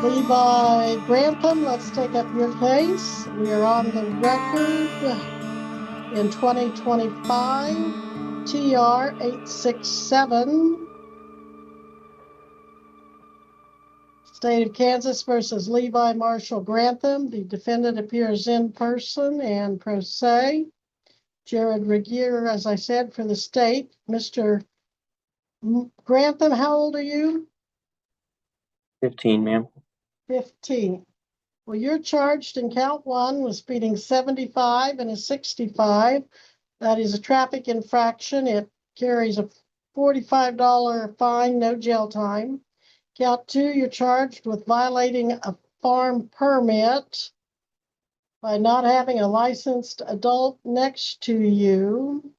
Levi Grantham, let's take up your case. We are on the record in 2025, TR 867. State of Kansas versus Levi Marshall Grantham. The defendant appears in person and pro se. Jared Regier, as I said, for the state. Mr. Grantham, how old are you? 15, ma'am. 15. Well, you're charged in count one with speeding 75 and a 65. That is a traffic infraction. It carries a $45 fine, no jail time. Count two, you're charged with violating a farm permit by not having a licensed adult next to you.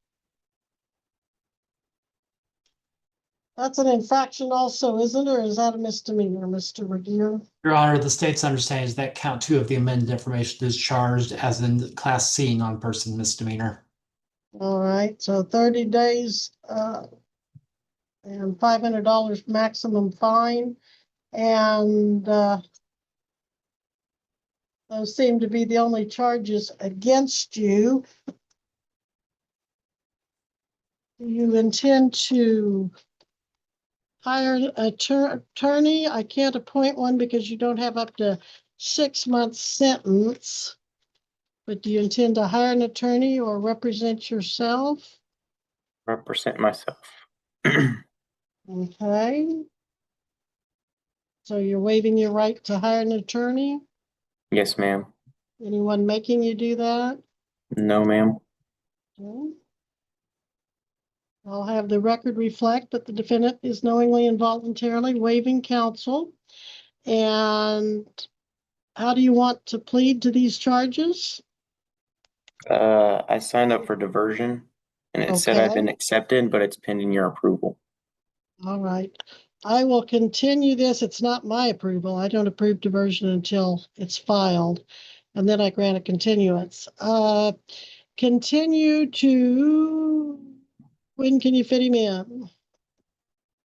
That's an infraction also, isn't it? Or is that a misdemeanor, Mr. Regier? Your Honor, the state's understanding is that count two of the amended information is charged as in class C non-person misdemeanor. All right, so 30 days and $500 maximum fine. And those seem to be the only charges against you. Do you intend to hire an attorney? I can't appoint one because you don't have up to 6 months sentence. But do you intend to hire an attorney or represent yourself? Represent myself. Okay. So you're waiving your right to hire an attorney? Yes, ma'am. Anyone making you do that? No, ma'am. Okay. I'll have the record reflect that the defendant is knowingly and voluntarily waiving counsel. And how do you want to plead to these charges? I signed up for diversion and it said I've been Okay. accepted, but it's pending your approval. All right. I will continue this. It's not my approval. I don't approve diversion until it's filed, and then I grant a continuance. Continue to, when can you fit him in?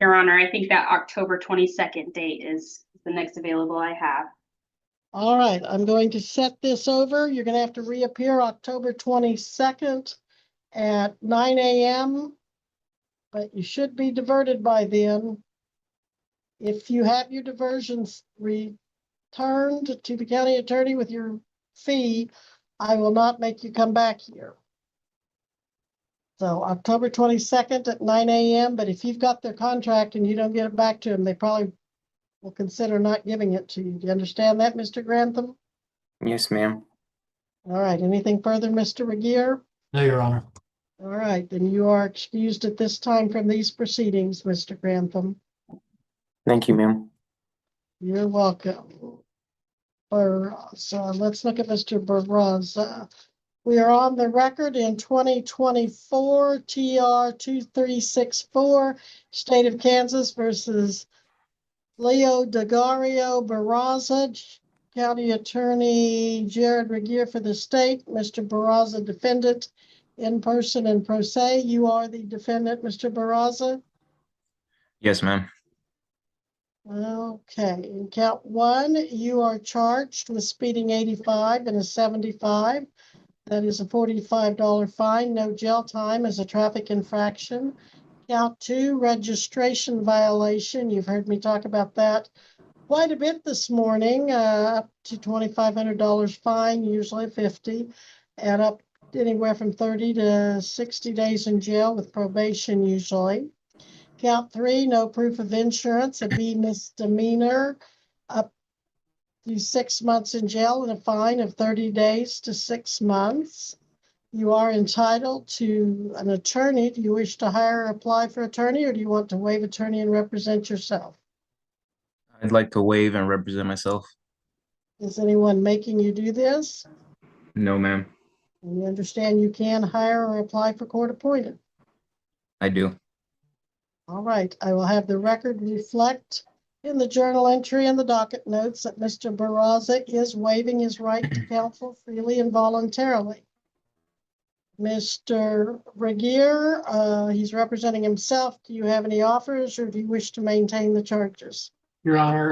Your Honor, I think that October 22nd date is the next available I have. All right, I'm going to set this over. You're going to have to reappear October 22nd at 9 a.m., but you should be diverted by then. If you have your diversions returned to the county attorney with your fee, I will not make you come back here. So October 22nd at 9 a.m., but if you've got their contract and you don't get it back to them, they probably will consider not giving it to you. Do you understand that, Mr. Grantham? Yes, ma'am. All right, anything further, Mr. Regier? No, Your Honor. All right, then you are excused at this time from these proceedings, Mr. Grantham. Thank you, ma'am. You're welcome. Barraza. Let's look at Mr. Barraza. We are on the record in 2024, TR 2364, State of Kansas versus Leodegario Barraza, County Attorney Jared Regier for the state. Mr. Barraza, defendant in person and pro se. You are the defendant, Mr. Barraza? Yes, ma'am. Okay, in count one, you are charged with speeding 85 and a 75. That is a $45 fine, no jail time as a traffic infraction. Count two, registration violation. You've heard me talk about that quite a bit this morning, up to $2,500 fine, usually 50, and up anywhere from 30 to 60 days in jail with probation usually. Count three, no proof of insurance, a B misdemeanor, up to 6 months in jail and a fine of 30 days to 6 months. You are entitled to an attorney. Do you wish to hire or apply for attorney, or do you want to waive attorney and represent yourself? I'd like to waive and represent myself. Is anyone making you do this? No, ma'am. And you understand you can hire or apply for court appointed? I do. All right, I will have the record reflect in the journal entry and the docket notes that Mr. Barraza is waiving his right to counsel freely and voluntarily. Mr. Regier, he's representing himself. Do you have any offers or do you wish to maintain the charges? Your Honor,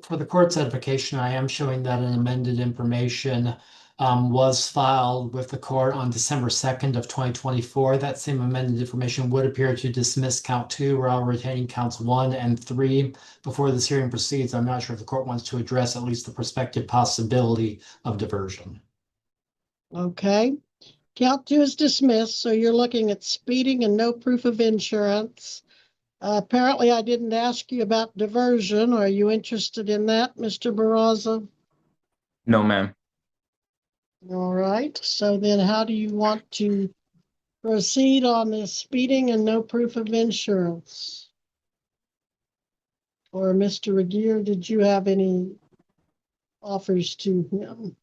for the court's edification, I am showing that an amended information was filed with the court on December 2nd of 2024. That same amended information would appear to dismiss count 2 while retaining counts 1 and 3. Before this hearing proceeds, I'm not sure if the court wants to address at least the prospective possibility of diversion. Okay. Count 2 is dismissed, so you're looking at speeding and no proof of insurance. Apparently, I didn't ask you about diversion. Are you interested in that, Mr. Barraza? No, ma'am. All right, so then how do you want to proceed on this speeding and no proof of insurance? Or Mr. Regier, did you have any offers to him?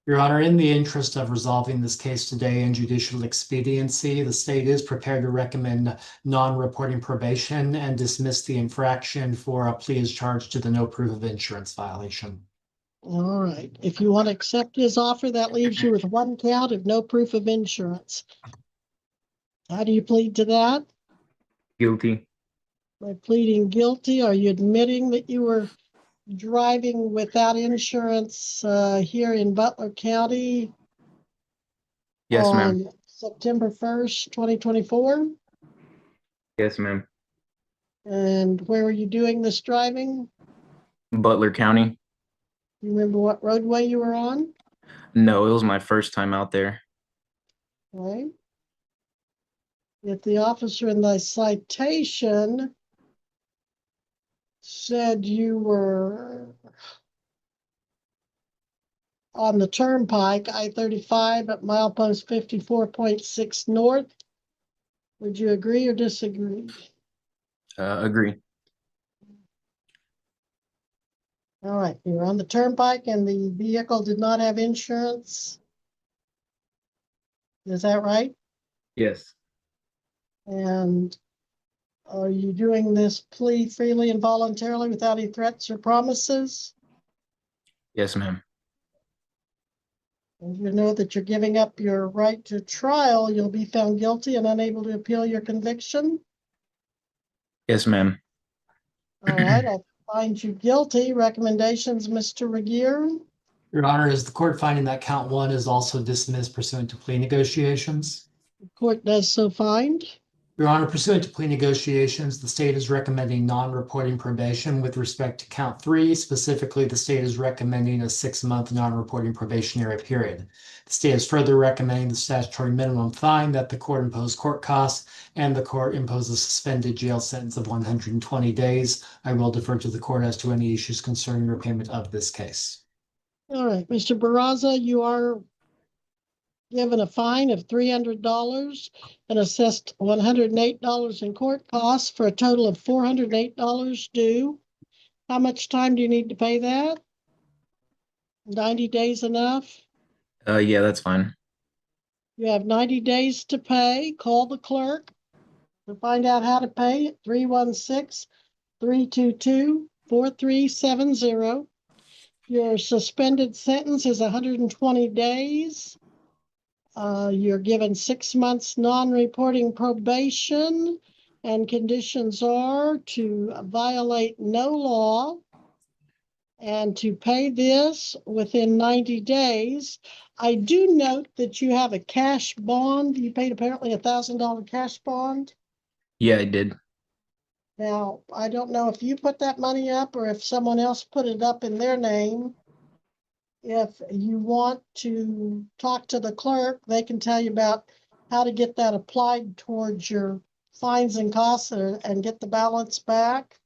Your Honor, in the interest of resolving this case today in judicial expediency, the state is prepared to recommend non-reporting probation and dismiss the infraction for a plea as charged to the no proof of insurance violation. All right, if you want to accept his offer, that leaves you with 1 count of no proof of insurance. How do you plead to that? Guilty. By pleading guilty, are you admitting that you were driving without insurance here in Butler County Yes, ma'am. on September 1st, 2024? Yes, ma'am. And where were you doing this driving? Butler County. You remember what roadway you were on? No, it was my first time out there. Right. If the officer in the citation said you were on the turnpike, I-35 at milepost 54.6 north, would you agree or disagree? Agree. All right, you were on the turnpike and the vehicle did not have insurance. Is that right? Yes. And are you doing this plea freely and voluntarily without any threats or promises? Yes, ma'am. And you know that you're giving up your right to trial, you'll be found guilty and unable to appeal your conviction? Yes, ma'am. All right, I'll find you guilty. Recommendations, Mr. Regier? Your Honor, is the court finding that count 1 is also dismissed pursuant to plea negotiations? The court does so find. Your Honor, pursuant to plea negotiations, the state is recommending non-reporting probation with respect to count 3. Specifically, the state is recommending a 6-month non-reporting probationary period. The state is further recommending the statutory minimum fine that the court impose court costs and the court impose a suspended jail sentence of 120 days. I will defer to the court as to any issues concerning repayment of this case. All right, Mr. Barraza, you are given a fine of $300 and assessed $108 in court costs for a total of $408 due. How much time do you need to pay that? 90 days enough? Yeah, that's fine. You have 90 days to pay. Call the clerk to find out how to pay it. 316-322-4370. Your suspended sentence is 120 days. You're given 6 months non-reporting probation, and conditions are to violate no law and to pay this within 90 days. I do note that you have a cash bond. You paid apparently $1,000 cash bond. Yeah, I did. Now, I don't know if you put that money up or if someone else put it up in their name. If you want to talk to the clerk, they can tell you about how to get that applied towards your fines and costs and get the balance back.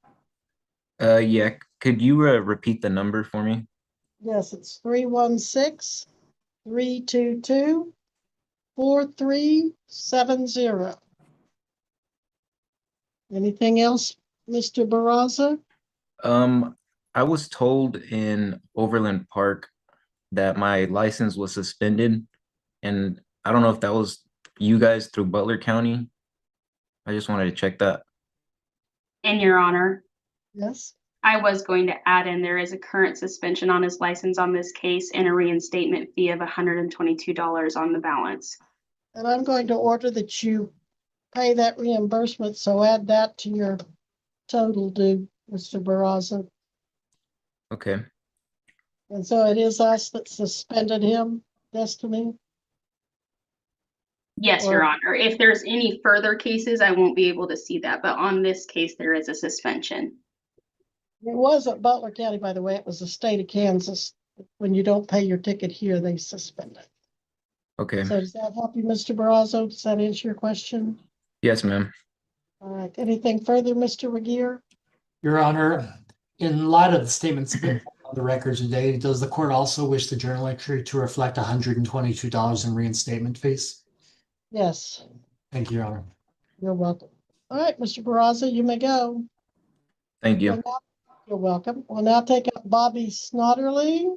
Yeah, could you repeat the number for me? Yes, it's 316-322-4370. Anything else, Mr. Barraza? I was told in Overland Park that my license was suspended, and I don't know if that was you guys through Butler County. I just wanted to check that. And Your Honor, Yes. I was going to add in, there is a current suspension on his license on this case and a reinstatement fee of $122 on the balance. And I'm going to order that you pay that reimbursement, so add that to your total due, Mr. Barraza. Okay. And so it is us that suspended him, Destiny? Yes, Or- Your Honor. If there's any further cases, I won't be able to see that, but on this case, there is a suspension. It wasn't Butler County, by the way. It was the state of Kansas. When you don't pay your ticket here, they suspend it. Okay. So does that help you, Mr. Barraza? Does that answer your question? Yes, ma'am. All right. Anything further, Mr. Regier? Your Honor, in light of the statements on the record today, does the court also wish the journal entry to reflect $122 in reinstatement fees? Yes, Thank you, Your Honor. you're welcome. All right, Mr. Barraza, you may go. Thank you. We'll now- You're welcome. We'll now take up Bobby Snodderly.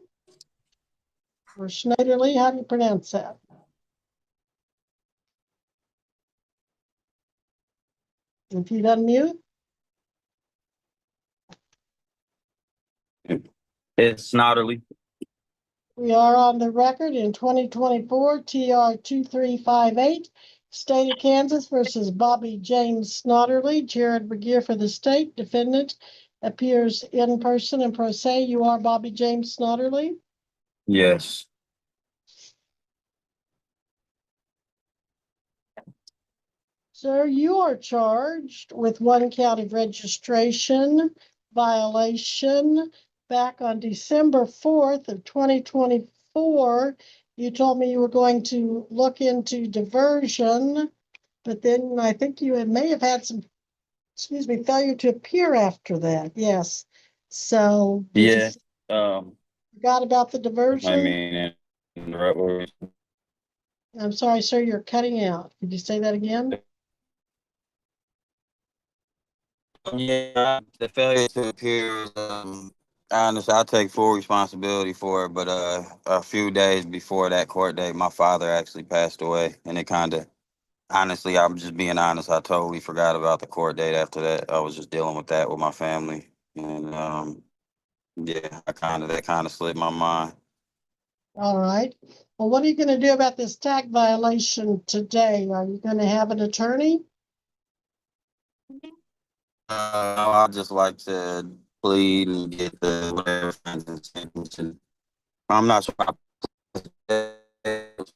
Or Schneiderly, how do you pronounce that? If you'd unmute, It's Snodderly. we are on the record in 2024 TR 2358, State of Kansas versus Bobby James Snodderly. Jared Regier for the state. Defendant appears in person and pro se. You are Bobby James Snodderly. Yes. Sir, you are charged with one count of registration violation. Back on December 4th of 2024, you told me you were going to look into diversion, but then I think you may have had some, failure to appear after that. Yes. So did you Yeah. forgot about the I diversion? mean, interrupt what we- I'm sorry, sir, you're cutting out. Could you say that again? yeah, the failure to appear. I understand. I take full responsibility for it, but a few days before that court date, my father actually passed away, and it kind of, honestly, I'm just being honest. I totally forgot about the court date after that. I was just dealing with that with my family, and yeah, that kind of slipped my mind. All right. Well, what are you going to do about this tag violation today? Are you going to have an attorney? I'd just like to plead and get the whatever fines and sentencing. I'm not sure.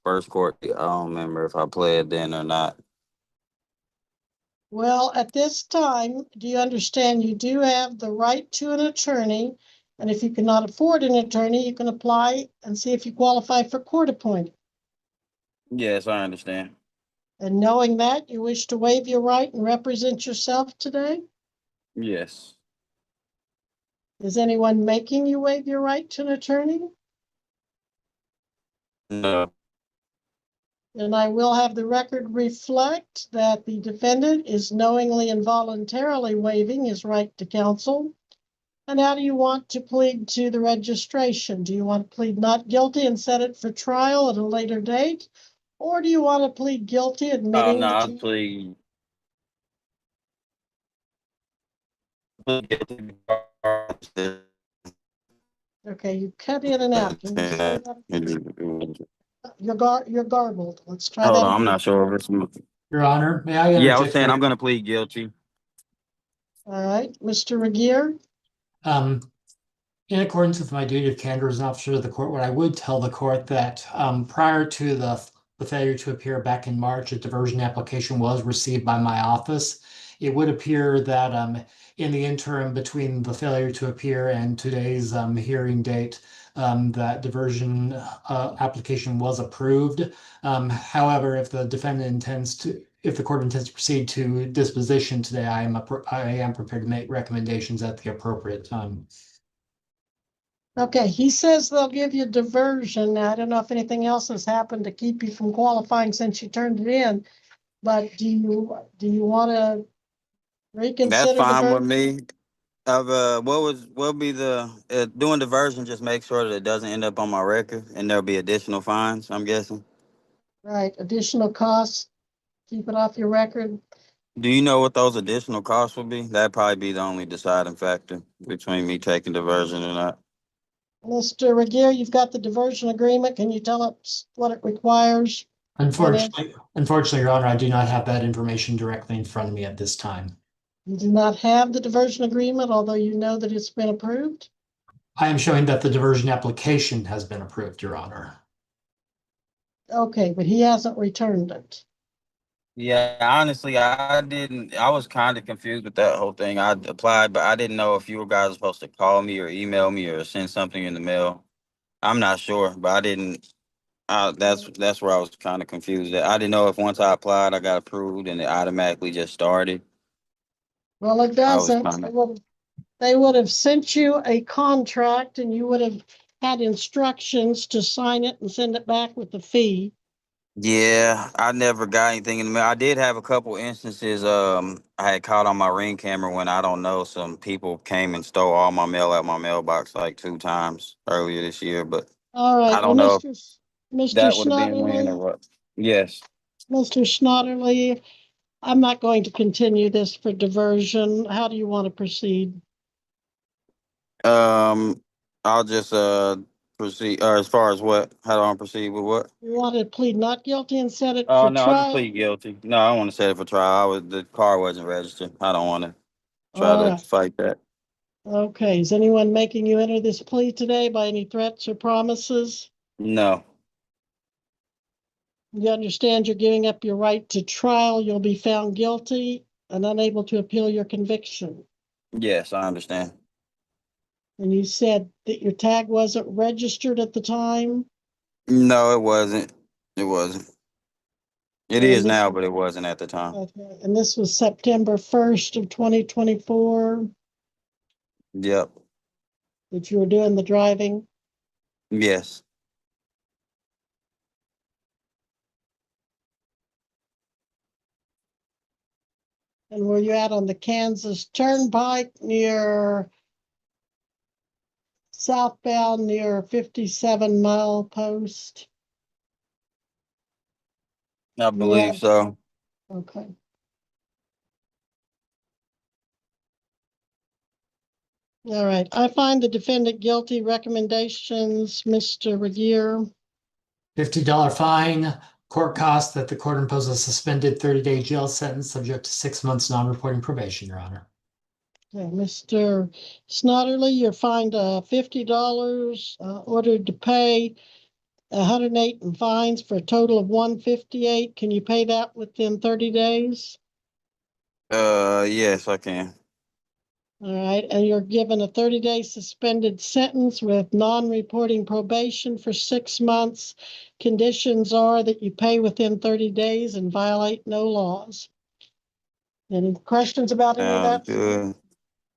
First court, I don't remember if I played then or not. Well, at this time, do you understand you do have the right to an attorney? And if you cannot afford an attorney, you can apply and see if you qualify for court appointed. Yes, I understand. And knowing that, you wish to waive your right and represent yourself today? Yes. Is anyone making you waive your right to an attorney? No. And I will have the record reflect that the defendant is knowingly and voluntarily waiving his right to counsel. And how do you want to plead to the registration? Do you want to plead not guilty and set it for trial at a later date? Or do you want to plead guilty, admitting No, that I'll you... plead. Okay, you cut in and out. Can you say that? You're garbled. Let's try Hold that on, I'm again. not sure if it's. Your Honor, may I Yeah, I was interject saying here? I'm going to plead guilty. All right, Mr. Regier. In accordance with my duty of candor as an officer of the court, what I would tell the court that prior to the failure to appear back in March, a diversion application was received by my office. It would appear that in the interim between the failure to appear and today's hearing date, that diversion application was approved. However, if the defendant intends to, if the court intends to proceed to disposition today, I am prepared to make recommendations at the appropriate time. Okay, he says they'll give you diversion. Now, I don't know if anything else has happened to keep you from qualifying since you turned it in, but do you want to reconsider? That's fine with diversion? me. What be the doing diversion? Just make sure that it doesn't end up on my record, and there'll be additional fines. I'm guessing. Right, additional costs, keep it off your record. Do you know what those additional costs would be? That'd probably be the only deciding factor between me taking diversion or not. Mr. Regier, you've got the diversion agreement. Can you tell us what it requires? Unfortunately, Your Honor, I do not have that information directly in front of me at this time. You do not have the diversion agreement, although you know that it's been approved? I am showing that the diversion application has been approved, Your Honor. Okay, but he hasn't returned it. Yeah, honestly, I didn't. I was kind of confused with that whole thing. I applied, but I didn't know if you guys were supposed to call me or email me or send something in the mail. I'm not sure, but I didn't. That's where I was kind of confused. I didn't know if once I applied, I got approved, and it automatically just started. Well, it I was doesn't. kind of. Well, they would have sent you a contract and you would have had instructions to sign it and send it back with the fee. Yeah, I never got anything in the mail. I did have a couple instances. I had caught on my Ring camera when I don't know some people came and stole all my mail out my mailbox like 2 times earlier this year. But All I right, well, don't know if Mr. that would have been when or Snodderly, what. Yes. Mr. Snodderly, I'm not going to continue this for diversion. How do you want to proceed? I'll just proceed. As far as what? How do I proceed with what? You want to plead not guilty and set it Oh for no, I'll just trial? plead guilty. No, I don't want to set it for trial. The car wasn't registered. I don't want to try All to right, fight that. okay. Is anyone making you enter this plea today by any threats or promises? No. You understand you're giving up your right to trial. You'll be found guilty and unable to appeal your conviction. Yes, I understand. And you said that your tag wasn't registered at the time. No, it wasn't. It wasn't. It And is this, now, but it wasn't at the time. okay, and this was September 1st of 2024 Yep. that you were doing the driving. Yes. And were you out on the Kansas Turnpike near southbound near 57 Mile Post? I believe Yeah. so. Okay. All right. I find the defendant guilty. Recommendations, Mr. Regier. $50 fine, court costs that the court imposes a suspended 30-day jail sentence subject to 6 months non-reporting probation, Your Honor. Okay, Mr. Snodderly, you're fined $50, ordered to pay 108 in fines for a total of 158. Can you pay that within 30 days? Yes, I can. All right, and you're given a 30-day suspended sentence with non-reporting probation for 6 months. Conditions are that you pay within 30 days and violate no laws. Any questions about any of that? Good.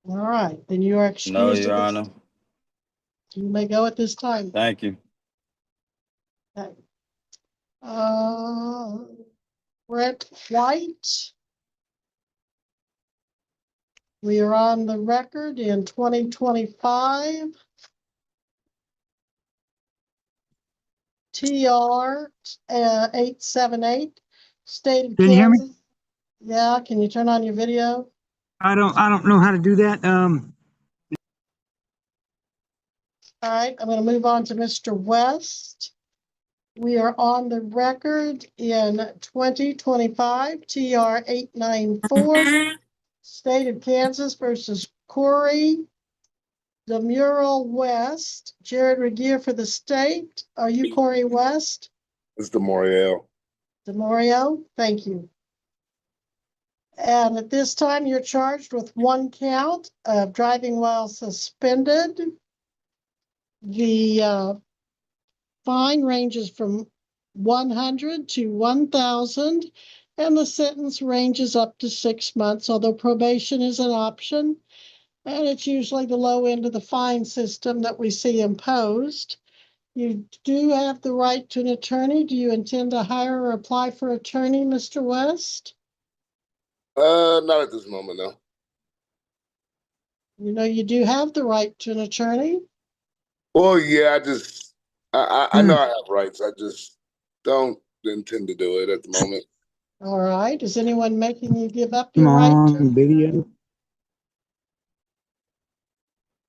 All right, then you are No, excused. Your Honor. You may go at this time. Thank you. Okay. Brent White. We are on the record in 2025. TR 878, State of Can you hear me? Kansas. Yeah, can you turn on your video? I don't know how to do that. All right, I'm going to move on to Mr. West. We are on the record in 2025, TR 894, State of Kansas versus Corey DeMural West. Jared Regier for the state. Are you Corey West? It's DeMoriel. DeMario, thank you. And at this time, you're charged with 1 count of driving while suspended. The fine ranges from 100 to 1,000, and the sentence ranges up to 6 months, although probation is an option. And it's usually the low end of the fine system that we see imposed. You do have the right to an attorney. Do you intend to hire or apply for attorney, Mr. West? Not at this moment, no. You know, you do have the right to an attorney. Well, yeah, I know I have rights. I just don't intend to do it at the moment. All right. Is anyone making you give up Come your right on, to? video.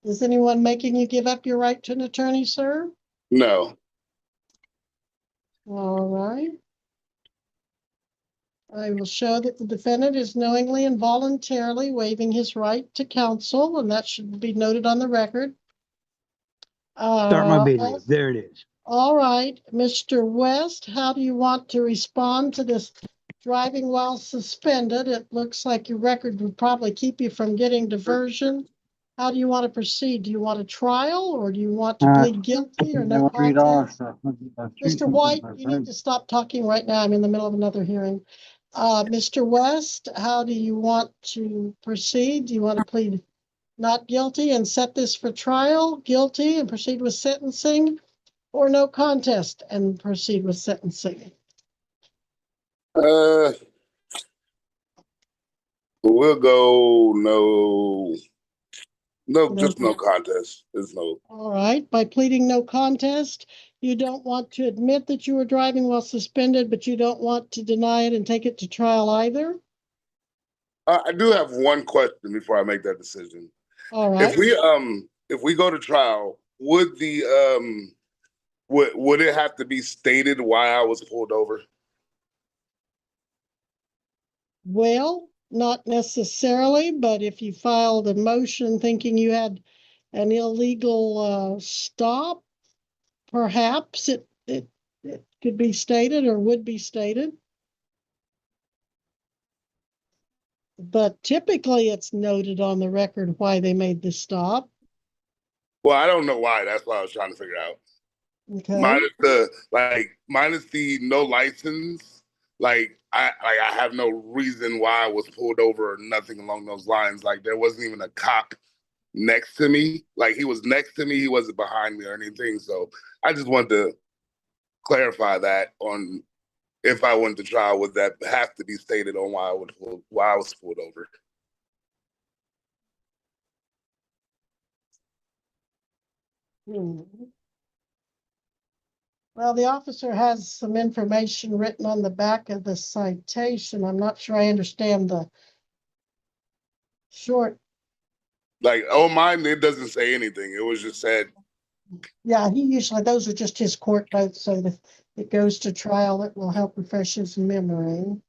Is anyone making you give up your right to an attorney, sir? No. All right. I will show that the defendant is knowingly and voluntarily waiving his right to counsel, and that should be noted on the record. Start my video. Also- There it is. All right, Mr. West, how do you want to respond to this driving while suspended? It looks like your record would probably keep you from getting diversion. How do you want to proceed? Do you want a trial or do you want to plead guilty or no contest? Mr. White, you need to stop talking right now. I'm in the middle of another hearing. Mr. West, how do you want to proceed? Do you want to plead not guilty and set this for trial, guilty and proceed with sentencing, or no contest and proceed with sentencing? We'll go just no contest. There's no. All right, by pleading no contest, you don't want to admit that you were driving while suspended, but you don't want to deny it and take it to trial either? I do have one question before I make that decision. All right. If we go to trial, would the would it have to be stated why I was pulled over? Well, not necessarily, but if you filed a motion thinking you had an illegal stop, perhaps it could be stated or would be stated. But typically it's noted on the record why they made the stop. Well, I don't know why. That's what I was trying to figure out. Okay. Minus the no license. I have no reason why I was pulled over or nothing along those lines. Like there wasn't even a cop next to me. Like he was next to me, he wasn't behind me or anything. So I just wanted to clarify that on if I went to trial, would that have to be stated on why I was pulled over? Well, the officer has some information written on the back of the citation. I'm not sure I understand the short. Like on mine, it doesn't say anything. It was just said. Yeah, those are just his court notes, so that it goes to trial, it will help refresh his memory.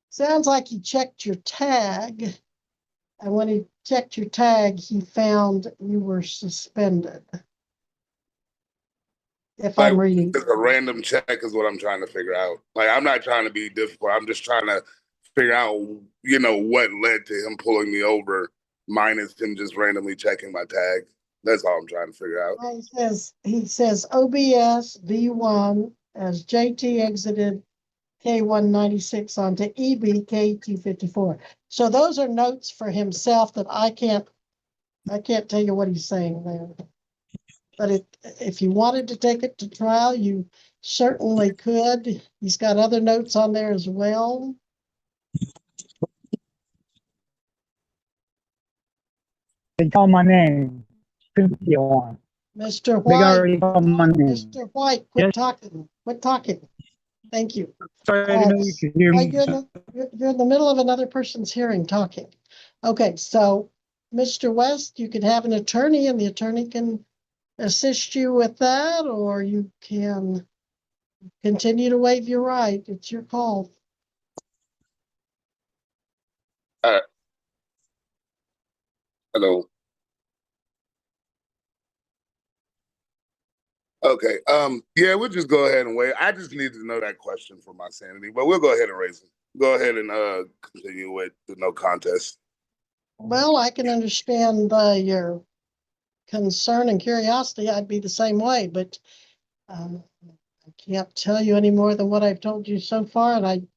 Sounds like he checked your tag, and when he checked your tag, he found you were suspended. If I'm reading. It's a random check is what I'm trying to figure out. Like, I'm not trying to be difficult. I'm just trying to figure out, what led to him pulling me over, minus him just randomly checking my tag. That's all I'm trying to figure out. Well, he says OBS V1 as JT exited K196 onto EB K254. So those are notes for himself that I can't tell you what he's saying there. But if you wanted to take it to trial, you certainly could. He's got other notes on there as well. They call my name. Mr. They White, already called my name. Mr. White, quit Yes. talking. Quit talking. Thank you. Sorry, I didn't know you could hear me. You're in the middle of another person's hearing talking. Okay, so Mr. West, you can have an attorney and the attorney can assist you with that, or you can continue to waive your right. It's your call. Hello. Okay. Yeah, we'll just go ahead and wait. I just need to know that question for my sanity, but we'll go ahead and raise it. Go ahead and continue with the no contest. Well, I can understand your concern and curiosity. I'd be the same way, but I can't tell you any more than what I've told you so far. And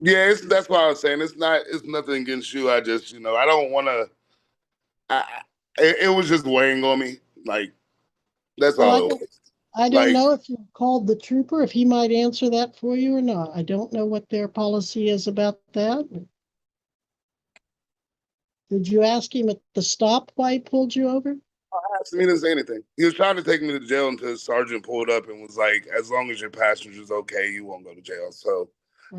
that's why I was saying it's nothing against you. I just, I don't want to. It was just weighing on me. Like that's all it was. I don't know if you called the trooper, if he might answer that for you or not. I don't know what their policy is about that. Did you ask him at the stop why he pulled you over? I asked him, he didn't say anything. He was trying to take me to jail until his sergeant pulled up and was like, as long as your passenger's okay, you won't go to jail. So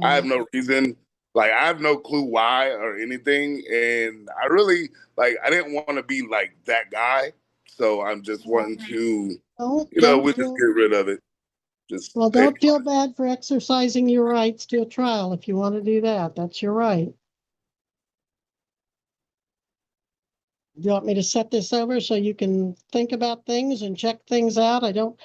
I have no reason. Like, I have no clue why or anything. And I really, I didn't want to be like that guy. So I'm just wanting to Don't We just feel, get rid of it. Just well, pay. don't feel bad for exercising your rights to a trial if you want to do that. That's your right. Do you want me to set this over so you can think about things and check things out? I don't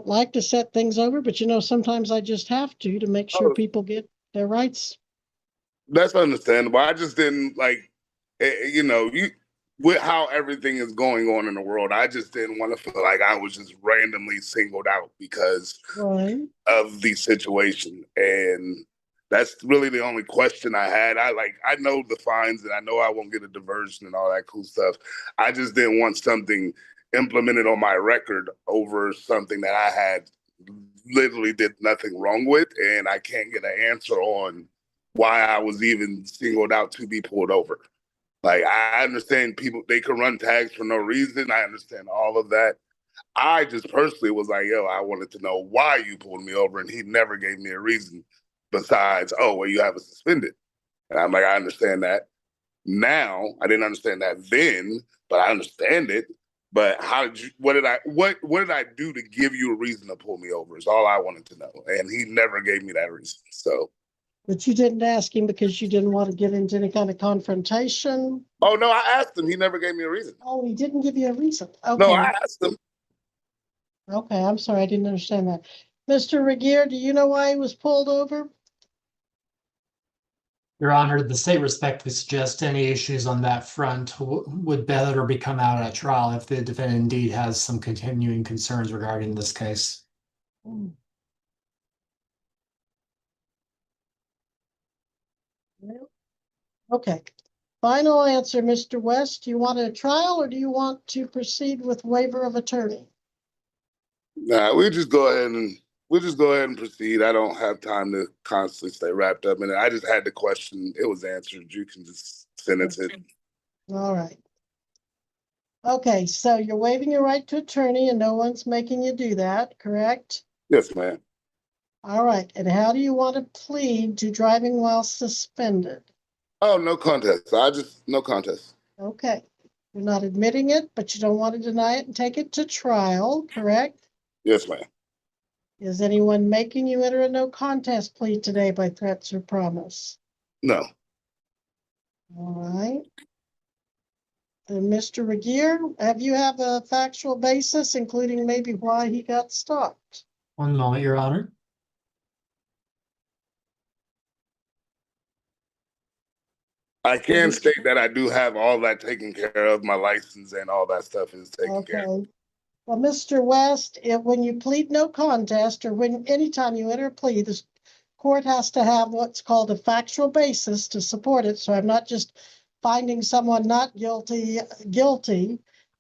like to set things over, but sometimes I just have to make sure Oh. people get their rights. That's understandable. I just didn't like, with how everything is going on in the world, I just didn't want to feel like I was just randomly singled out because Right. of the situation. And that's really the only question I had. I know the fines and I know I won't get a diversion and all that cool stuff. I just didn't want something implemented on my record over something that I had literally did nothing wrong with, and I can't get an answer on why I was even singled out to be pulled over. Like, I understand people, they can run tags for no reason. I understand all of that. I just personally was like, yo, I wanted to know why you pulled me over, and he never gave me a reason besides, oh, well, you have it suspended. And I'm like, I understand that now. I didn't understand that then, but I understand it. But what did I do to give you a reason to pull me over is all I wanted to know. And he never gave me that reason. So. But you didn't ask him because you didn't want to get into any kind of confrontation? Oh, no, I asked him. He never gave me a reason. Oh, he didn't give you a reason? Okay. No, I asked him. Okay, I'm sorry, I didn't understand that. Mr. Regier, do you know why he was pulled over? Your Honor, the state respectfully suggests any issues on that front would better become out at trial if the defendant indeed has some continuing concerns regarding this case. Okay. Final answer, Mr. West. Do you want a trial or do you want to proceed with waiver of attorney? Nah, we'll just go ahead and proceed. I don't have time to constantly stay wrapped up in it. I just had the question. It was answered. You can just sentence it. All right. Okay, so you're waiving your right to attorney and no one's making you do that, correct? Yes, ma'am. All right. And how do you want to plead to driving while suspended? Oh, no contest. No contest. Okay. You're not admitting it, but you don't want to deny it and take it to trial, correct? Yes, ma'am. Is anyone making you enter a no contest plea today by threats or promise? No. All right. And Mr. Regier, have you have a factual basis, including maybe why he got stopped? One moment, Your Honor. I can state that I do have all that taken care of. My license and all that stuff is taken care of. Well, Mr. West, when you plead no contest or anytime you enter a plea, the court has to have what's called a factual basis to support it. So I'm not just finding someone not guilty.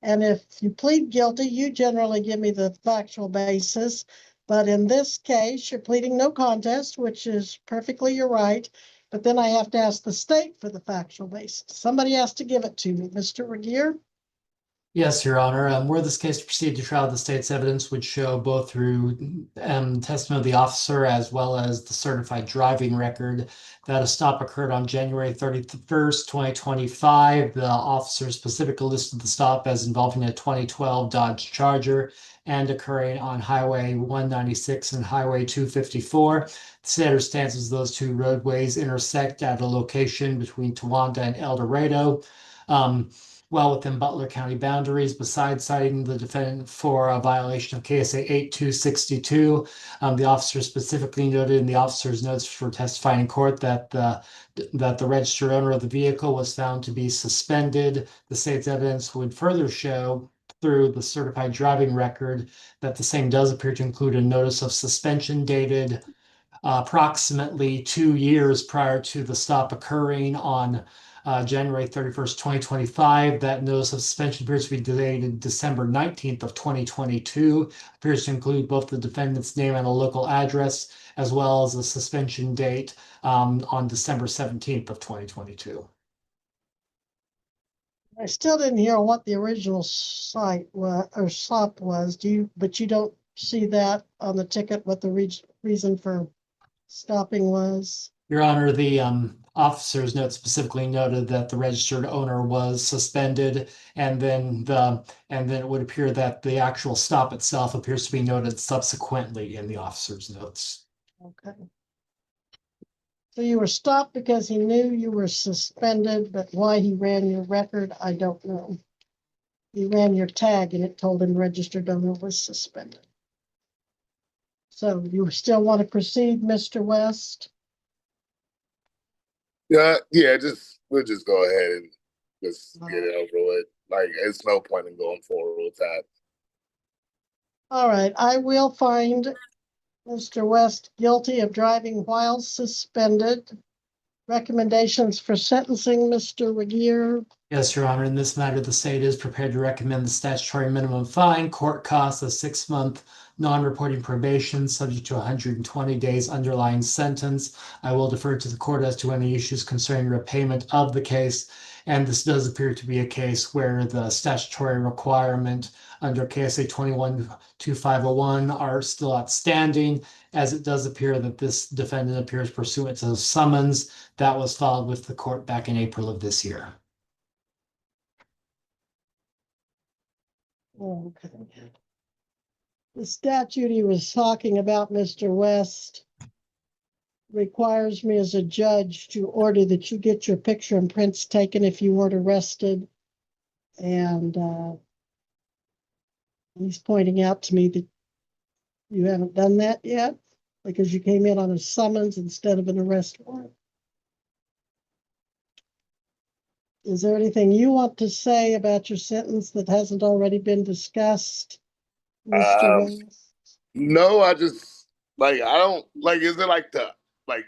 And if you plead guilty, you generally give me the factual basis. But in this case, you're pleading no contest, which is perfectly your right. But then I have to ask the state for the factual basis. Somebody has to give it to me. Mr. Regier? Yes, Your Honor. Were this case to proceed to trial, the state's evidence would show both through testimony of the officer as well as the certified driving record that a stop occurred on January 31st, 2025. The officer specifically listed the stop as involving a 2012 Dodge Charger and occurring on Highway 196 and Highway 254. The state understands as those two roadways intersect at a location between Towanda and El Dorado. Well within Butler County boundaries. Besides citing the defendant for a violation of KSA 8262, the officer specifically noted in the officer's notes for testifying in court that the registered owner of the vehicle was found to be suspended. The state's evidence would further show through the certified driving record that the same does appear to include a notice of suspension dated approximately 2 years prior to the stop occurring on January 31st, 2025. That notice of suspension appears to be dated December 19th of 2022, appears to include both the defendant's name and a local address, as well as a suspension date on December 17th of 2022. I still didn't hear what the original site was or stop was. But you don't see that on the ticket, what the reason for stopping was? Your Honor, the officer's note specifically noted that the registered owner was suspended, and then it would appear that the actual stop itself appears to be noted subsequently in the officer's notes. Okay. So you were stopped because he knew you were suspended, but why he ran your record, I don't know. He ran your tag and it told him registered owner was suspended. So you still want to proceed, Mr. West? Yeah, we'll just go ahead and just get it over with. Like, it's no point in going forward with that. All right, I will find Mr. West guilty of driving while suspended. Recommendations for sentencing, Mr. Regier. Yes, Your Honor. In this matter, the state is prepared to recommend the statutory minimum fine, court costs, a 6-month non-reporting probation subject to 120 days underlying sentence. I will defer to the court as to any issues concerning repayment of the case. And this does appear to be a case where the statutory requirement under KSA 21-2501 are still outstanding, as it does appear that this defendant appears pursuant to the summons that was filed with the court back in April of this year. Okay. The statute he was talking about, Mr. West, requires me as a judge to order that you get your picture and prints taken if you weren't arrested. And he's pointing out to me that you haven't done that yet because you came in on a summons instead of an arrest warrant. Is there anything you want to say about your sentence that hasn't already been discussed, Mr. West? No, I just I don't like. Is it like to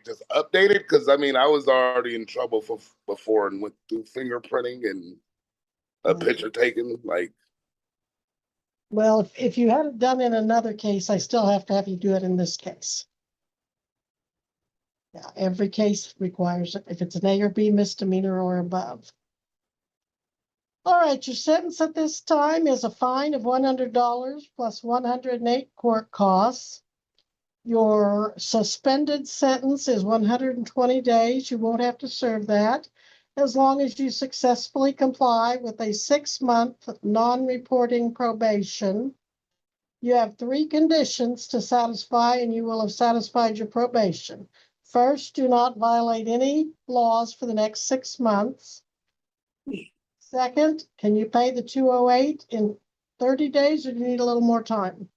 just update it? Because I mean, I was already in trouble before and went through fingerprinting and a picture taken. Well, if you had it done in another case, I still have to have you do it in this case. Yeah, every case requires it if it's an A or B misdemeanor or above. All right, your sentence at this time is a fine of $100 plus 108 court costs. Your suspended sentence is 120 days. You won't have to serve that as long as you successfully comply with a 6-month non-reporting probation. You have 3 conditions to satisfy, and you will have satisfied your probation. First, do not violate any laws for the next 6 months. Second, can you pay the 208 in 30 days, or do you need a little more time?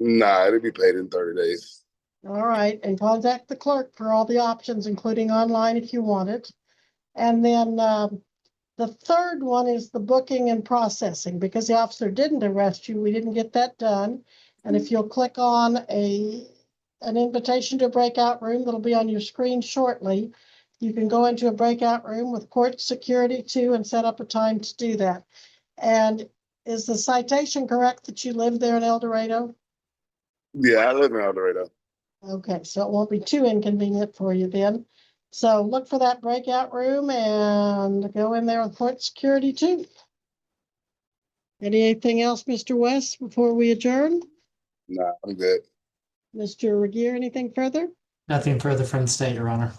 Nah, it'll be paid in 30 days. All right, and contact the clerk for all the options, including online if you want it. And then the third one is the booking and processing. Because the officer didn't arrest you, we didn't get that done. And if you'll click on an invitation to a breakout room that'll be on your screen shortly, you can go into a breakout room with court security too and set up a time to do that. And is the citation correct that you live there in El Dorado? Yeah, I live in El Dorado. Okay, so it won't be too inconvenient for you then. So look for that breakout room and go in there with court security too. Anything else, Mr. West, before we adjourn? Nah, I'm good. Mr. Regier, anything further? Nothing further from the state, Your Honor.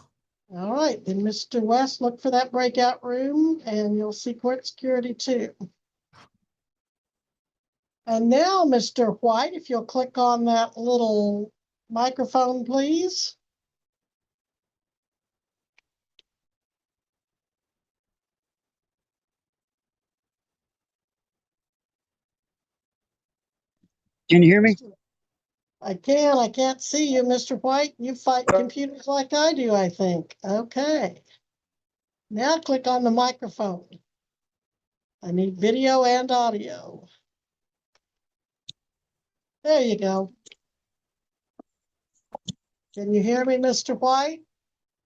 All right, then Mr. West, look for that breakout room and you'll see court security too. And now, Mr. White, if you'll click on that little microphone, please. Can you hear me? I can't see you, Mr. White. You fight computers like I do, I think. Okay. Now click on the microphone. I need video and audio. There you go. Can you hear me, Mr. White?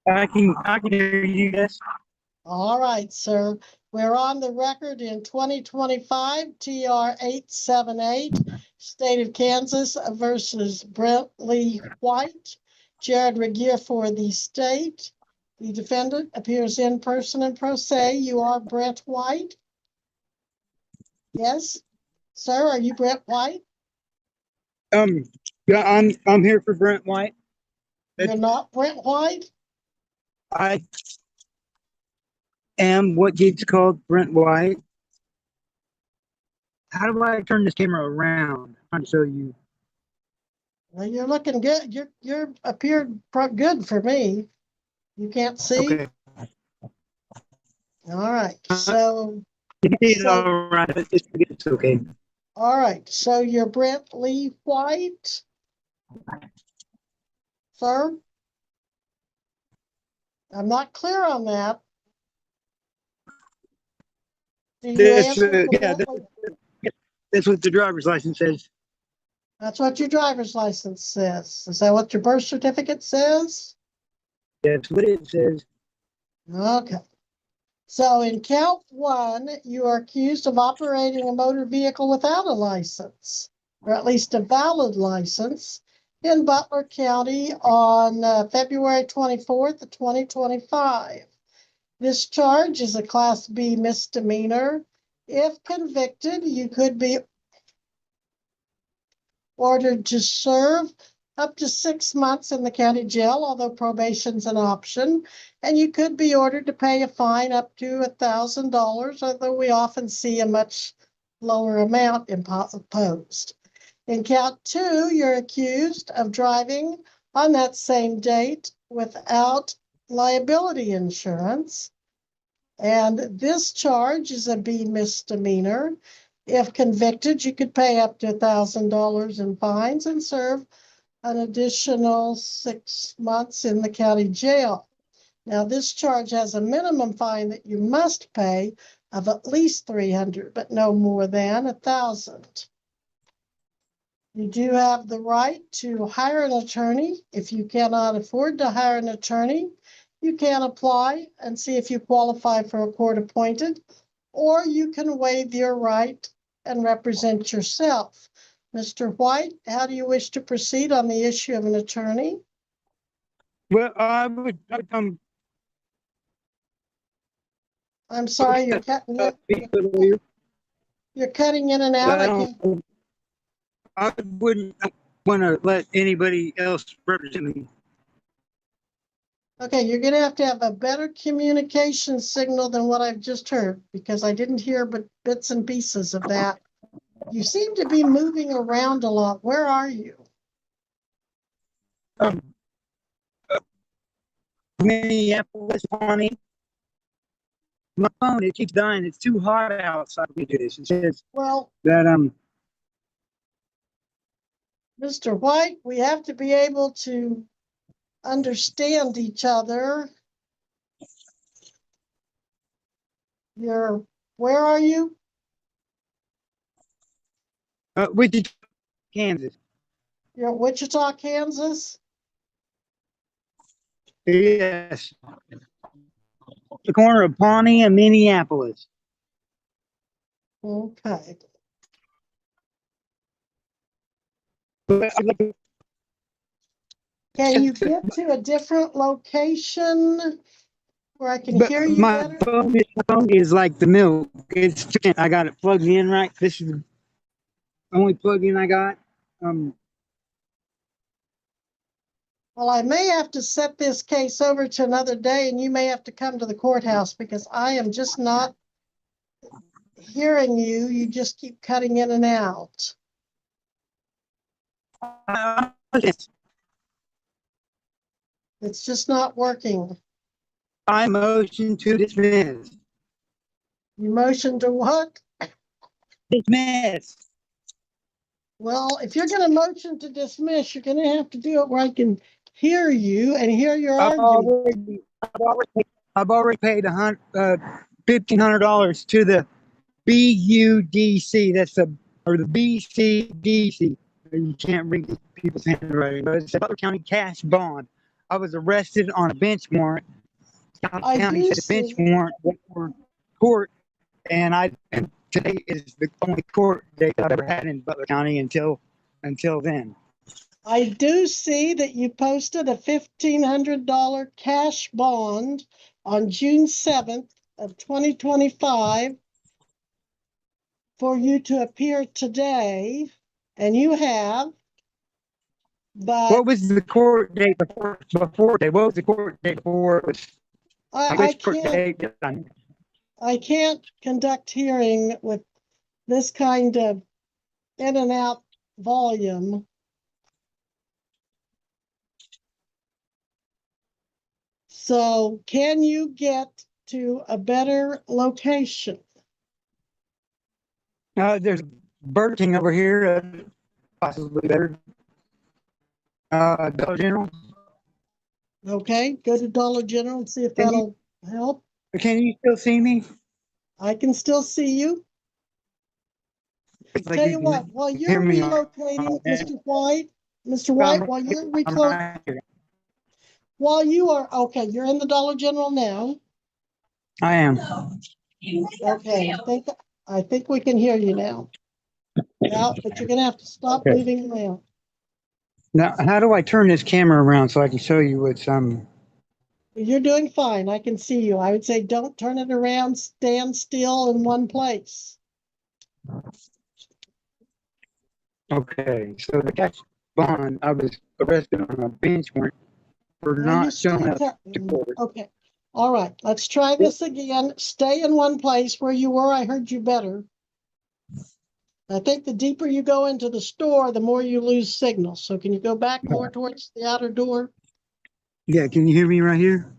I can hear you guys. All right, sir. We're on the record in 2025, TR 878, State of Kansas versus Brent Lee White. Jared Regier for the state. The defendant appears in person and pro se. You are Brent White? Yes? Sir, are you Brent White? Yeah, I'm here for Brent White. You're not Brent White? am what gets called Brent White. How do I turn this camera around? I'm trying to show you. Well, you're looking good. You're appeared good for me. You can't see? Okay. All right. So, You can see it So- all right. It's okay. all right. So you're Brent Lee White, sir? I'm not clear on that. Do you This, answer for yeah, Brent Lee? that's what the driver's license says. That's what your driver's license says. Is that what your birth certificate says? That's what it says. Okay. So in count 1, you are accused of operating a motor vehicle without a license, or at least a valid license, in Butler County on February 24th of 2025. This charge is a Class B misdemeanor. If convicted, you could be ordered to serve up to 6 months in the county jail, although probation's an option, and you could be ordered to pay a fine up to $1,000, although we often see a much lower amount imposed. In count 2, you're accused of driving on that same date without liability insurance, and this charge is a B misdemeanor. If convicted, you could pay up to $1,000 in fines and serve an additional 6 months in the county jail. Now, this charge has a minimum fine that you must pay of at least $300, but no more than $1,000. You do have the right to hire an attorney. If you cannot afford to hire an attorney, you can apply and see if you qualify for a court appointed, or you can waive your right and represent yourself. Mr. White, how do you wish to proceed on the issue of an attorney? Well, I would come I'm sorry, you're cutting up in, you're cutting in and out. I wouldn't want to let anybody else represent me. Okay, you're gonna have to have a better communication signal than what I've just heard, because I didn't hear but bits and pieces of that. You seem to be moving around a lot. Where are you? Minneapolis, Pawnee. My phone, it keeps dying. It's too hot outside to do this. It says Well, that Mr. White, we have to be able to understand each other. Where are you? Wichita, Kansas. You're at Wichita, Kansas? Yes. The corner of Pawnee and Minneapolis. Okay. Can you get to a different location where I can hear you my better? phone is like the milk. I got it plugged in right. This is the only plug-in I got. Well, I may have to set this case over to another day, and you may have to come to the courthouse, because I am just not hearing you. You just keep cutting in and out. It's just not working. I motion to dismiss. You motion to what? Dismiss. Well, if you're going to motion to dismiss, you're going to have to do it where I can hear you and hear your argument. I've already paid $1,500 to the BUDC. That's the BCDC. You can't read people's handwriting, but it's a Butler County cash bond. I was arrested on a bench warrant. I County do said a bench see- warrant for court, and today is the only court date I've ever had in Butler County until then. I do see that you posted a $1,500 cash bond on June 7th of 2025 for you to appear today, and you have, but What was the court date before? What was the court date before? I Which court can't, date did I- I can't conduct hearing with this kind of in and out volume. So can you get to a better location? There's Burger King over here, possibly better. Dollar General. Okay, go to Dollar General and see if Can you- that'll help. Can you still see me? I can still see you. It's like Tell you can what, while hear you're me on- relocating, Mr. White, while I'm right here. while you are, okay, you're in the Dollar General now. I am. Okay, I think we can hear you now. Yeah, but you're gonna have to stop Okay. moving around. Now, how do I turn this camera around so I can show you what's You're doing fine. I can see you. I would say don't turn it around, stand still in one place. okay? So the cash bond, I was arrested on a bench warrant for Now you not showing up still to court. okay. All right, let's try this again. Stay in one place where you were. I heard you better. I think the deeper you go into the store, the more you lose signal. So can you go back more towards the outer door? Yeah, can you hear me right here?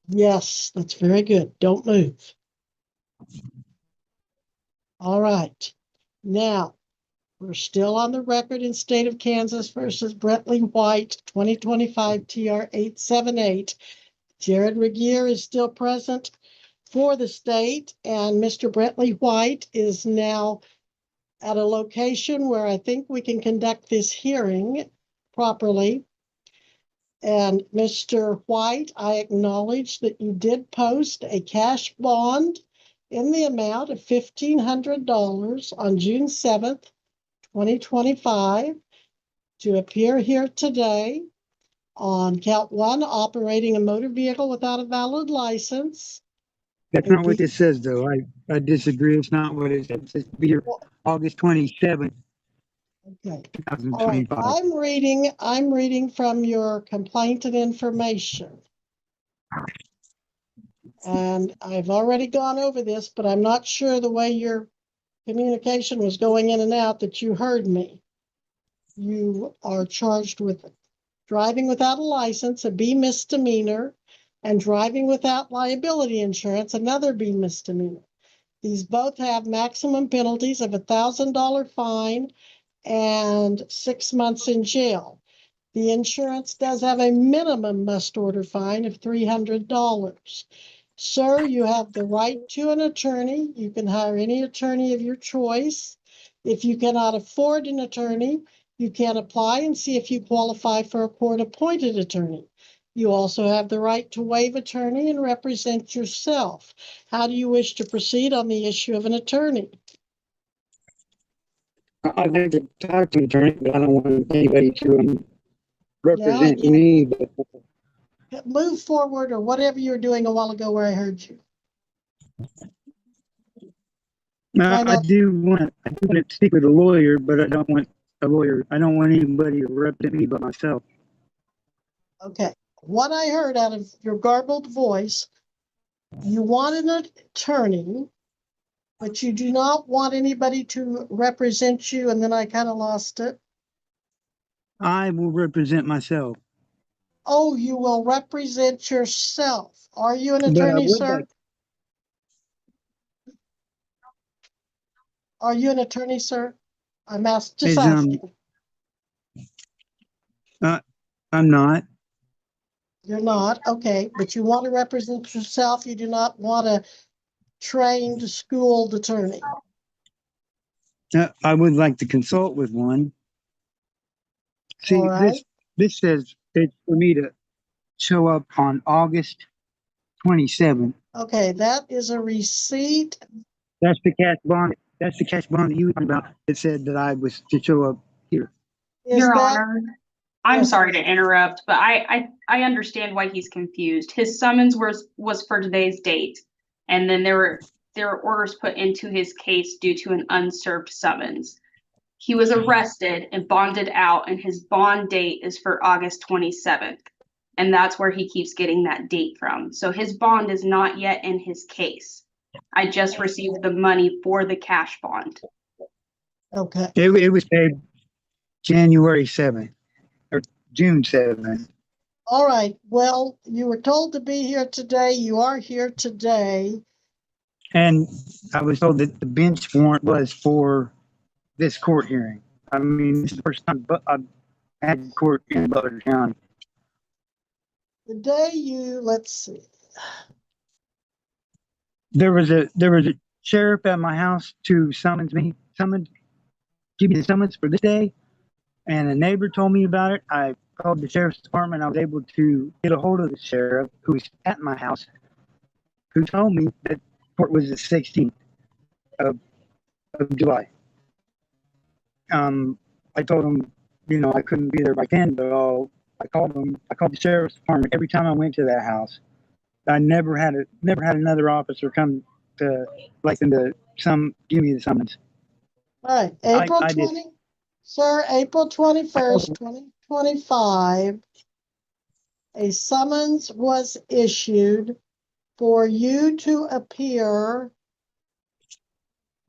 Yes, that's very good. Don't move. All right. Now, we're still on the record in state of Kansas versus Brentley White, 2025 TR 878. Jared Regier is still present for the state, and Mr. Brentley White is now at a location where I think we can conduct this hearing properly. And Mr. White, I acknowledge that you did post a cash bond in the amount of $1,500 on June 7th, 2025, to appear here today on count 1, operating a motor vehicle without a valid license. That's not what this says, though. I disagree. It's not what it says. It's here August 27th, Okay. All right. 2025. I'm reading from your complaint and information. And I've already gone over this, but I'm not sure the way your communication was going in and out that you heard me. You are charged with driving without a license, a B misdemeanor, and driving without liability insurance, another B misdemeanor. These both have maximum penalties of $1,000 fine and 6 months in jail. The insurance does have a minimum must order fine of $300. Sir, you have the right to an attorney. You can hire any attorney of your choice. If you cannot afford an attorney, you can apply and see if you qualify for a court-appointed attorney. You also have the right to waive attorney and represent yourself. How do you wish to proceed on the issue of an attorney? I'd like to talk to an attorney, but I don't want anybody to represent Yeah, me. But move forward or whatever you were doing a while ago where I heard you. I do want to speak with a lawyer, but I don't want a lawyer. I don't want anybody to represent me but myself. Okay. What I heard out of your garbled voice, you want an attorney, but you do not want anybody to represent you, and then I kind of lost it. I will represent myself. Oh, you will represent yourself. Are you an But I attorney, would sir? like- Are you an attorney, sir? I'm just Is, asking. I'm not. You're not, okay, but you want to represent yourself. You do not want a trained, schooled attorney. I would like to consult with one. See, All right. this says it's for me to show up on August 27th. Okay, that is a receipt. That's the cash bond. That's the cash bond that you were talking about. It said that I was to show up here. Is Your that, Honor, I'm Yes, sorry ma'am. to interrupt, but I understand why he's confused. His summons was for today's date, and then there were orders put into his case due to an unserved summons. He was arrested and bonded out, and his bond date is for August 27th. And that's where he keeps getting that date from. So his bond is not yet in his case. I just received the money for the cash bond. Okay, It was paid January 7th or June 7th. all right. Well, you were told to be here today. You are here today. And I was told that the bench warrant was for this court hearing. I mean, this is the first time I've had court in Butler County. The day you, let's see. There was a sheriff at my house to give me the summons for this day, and a neighbor told me about it. I called the sheriff's department. I was able to get a hold of the sheriff who was at my house, who told me that court was the 16th of July. I told him, I couldn't be there by 10, but I called the sheriff's department every time I went to that house. I never had another officer come to give me the summons. All right, April I did. 20, sir, April 21st, 2025, a summons was issued for you to appear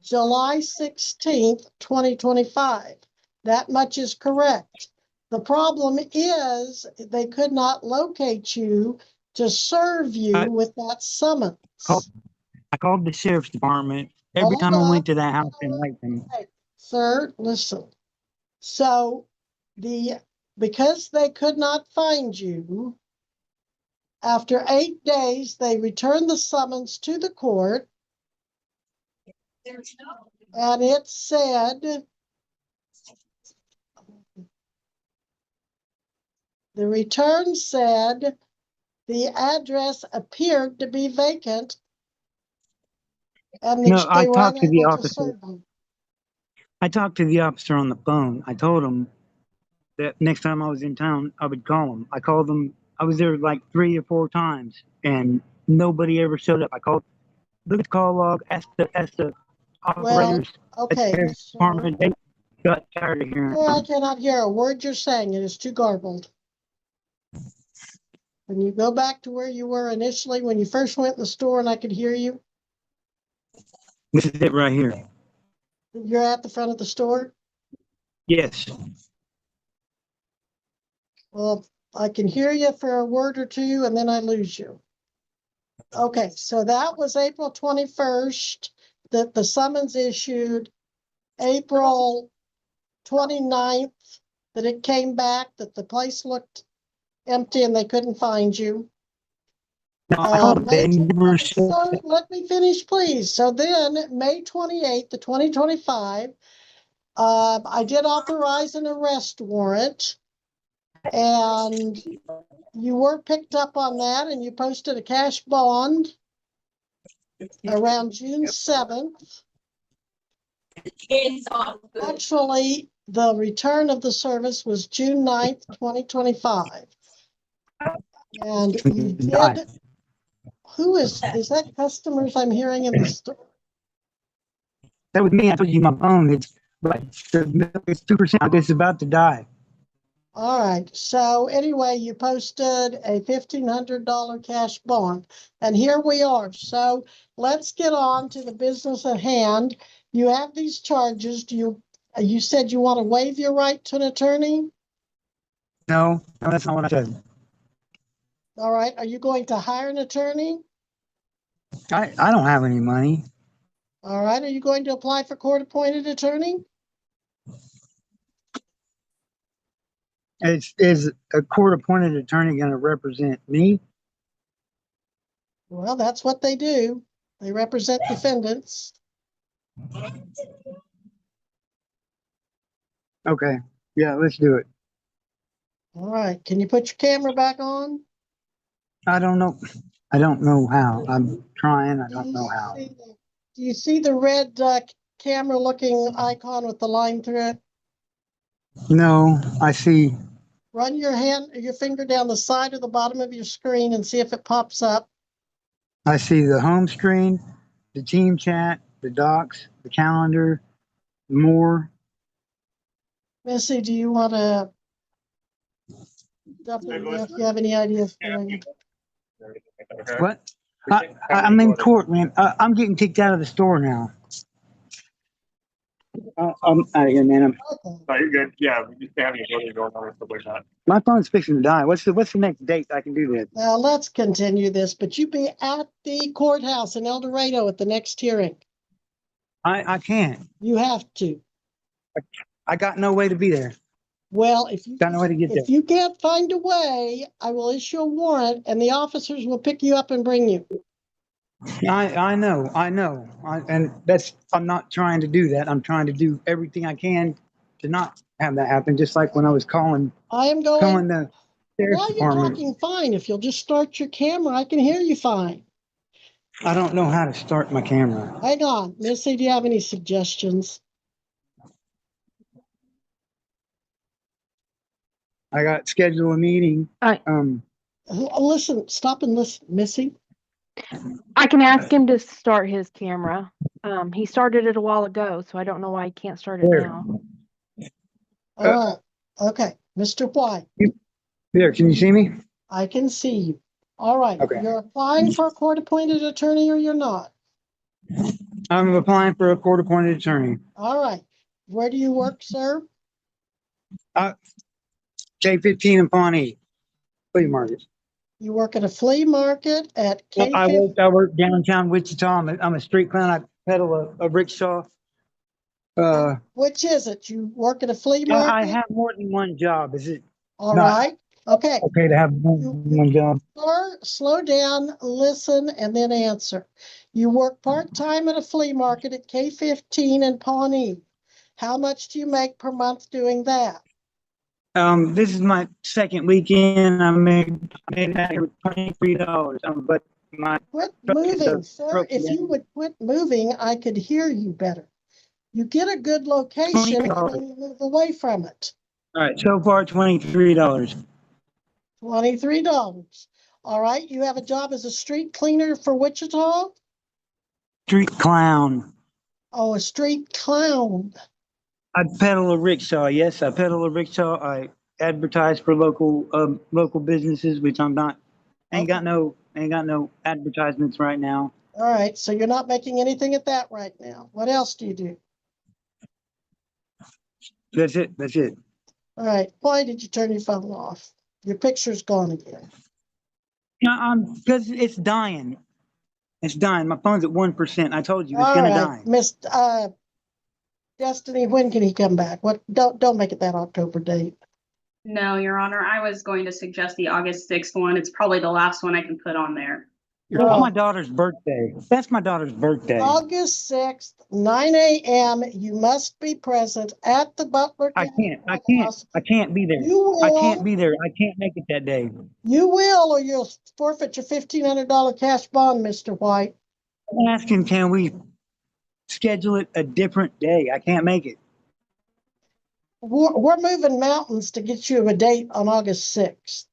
July 16th, 2025. That much is correct. The problem is they could not locate you to serve you with that summons. I called the sheriff's department every time I went to that house in Lakeland. Hey, sir, listen. So because they could not find you, after 8 days, they returned the summons to the court. And it said, the return said the address appeared to be vacant. And No, I they were talked to the unable to officer. serve them. I talked to the officer on the phone. I told him that next time I was in town, I would call him. I called him. I was there like 3 or 4 times, and nobody ever showed up. I called, looked at the call log, asked the operators at the Okay, sheriff's department. They got tired of hearing. sir, I cannot hear a word you're saying. It is too garbled. When you go back to where you were initially, when you first went in the store and I could hear you, This is it right here. you're at the front of the store. Yes. Well, I can hear you for a word or two and then I lose you. Okay, so that was April 21st that the summons issued. April 29th that it came back, that the place looked empty and they couldn't find you. No, I called them. They never showed up. So let me finish, please. So then, May 28th, 2025, I did authorize an arrest warrant, and you were picked up on that, and you posted a cash bond around June 7th. Actually, the return of the service was June 9th, 2025. And you did, is that customers I'm hearing in the store? That was me. I told you my phone. It's 2%. It's about to die. All right. So anyway, you posted a $1,500 cash bond, and here we are. So let's get on to the business at hand. You have these charges. You said you want to waive your right to an attorney? No, that's not what I said. All right. Are you going to hire an attorney? I don't have any money. All right. Are you going to apply for court-appointed attorney? Is a court-appointed attorney going to represent me? Well, that's what they do. They represent defendants. Okay. Yeah, let's do it. All right. Can you put your camera back on? I don't know. I don't know how. I'm trying. I don't know how. Do you see the red camera looking icon with the line through it? No, I see. Run your finger down the side or the bottom of your screen and see if it pops up. I see the home screen, the team chat, the docs, the calendar, more. Missy, do you want to Definitely, if you have any ideas. Fleming. What? I'm in court, man. I'm getting kicked out of the store now. I'm out of here, man. Okay. No, you're good. Yeah, we just have your going on and stuff like that. My phone's fixing to die. What's the next date I can do this? Now let's continue this, but you be at the courthouse in El Dorado at the next hearing. I can't. You have to. I got no way to be there. Well, Got no way to get there. if you can't find a way, I will issue a warrant and the officers will pick you up and bring you. I know. And I'm not trying to do that. I'm trying to do everything I can to not have that happen. Just like when I was calling I am the Why sheriff's are you department. talking fine? If you'll just start your camera, I can hear you fine. I don't know how to start my camera. Hang on. Missy, do you have any suggestions? I got scheduled a meeting. Listen, stop and listen. Missy? I can ask him to start his camera. He started it a while ago, so I don't know why he can't start it There. now. All right. Okay. Mr. White, There, can you see me? I can see you. All right. Okay. You're applying for a court-appointed attorney or you're not? I'm applying for a court-appointed attorney. All right. Where do you work, sir? K15 in Pawnee, flea market. You work at a flea market at I K15. work downtown Wichita. I'm a street clown. I pedal a rickshaw. Which is it? You work at a flea I market? have more than one job. Is it All not right. Okay. okay to have more than one job? Sir, slow down, listen, and then answer. You work part-time at a flea market at K15 in Pawnee. How much do you make per month doing that? This is my second weekend. I made $23. But my Quit truck is moving, sir. broken If you down. would quit moving, I could hear you better. You get a good location and $20. then you move away from it. All right, so far $23. $23. All right. You have a job as a street cleaner for Wichita? Street clown. Oh, a street clown. I pedal a rickshaw. Yes, I pedal a rickshaw. I advertise for local businesses, which I'm not. Ain't got no advertisements right now. All right. So you're not making anything at that right now. What else do you do? That's it. All right. Why did you turn your phone off? Your picture's gone again. Because it's dying. It's dying. My phone's at 1%. I told you it's All gonna right, die. Miss Destiny, when can he come back? What? Don't make it that October date. No, Your Honor, I was going to suggest the August 6th one. It's probably the last one I can put on there. That's my daughter's birthday. August 6th, 9 a.m. You must be present at the Butler I County can't be there. You will. I can't be there. I can't make it that day. You will, or you'll forfeit your $1,500 cash bond, Mr. White. I'm asking, can we schedule it a different day? I can't make it. We're moving mountains to get you a date on August 6th.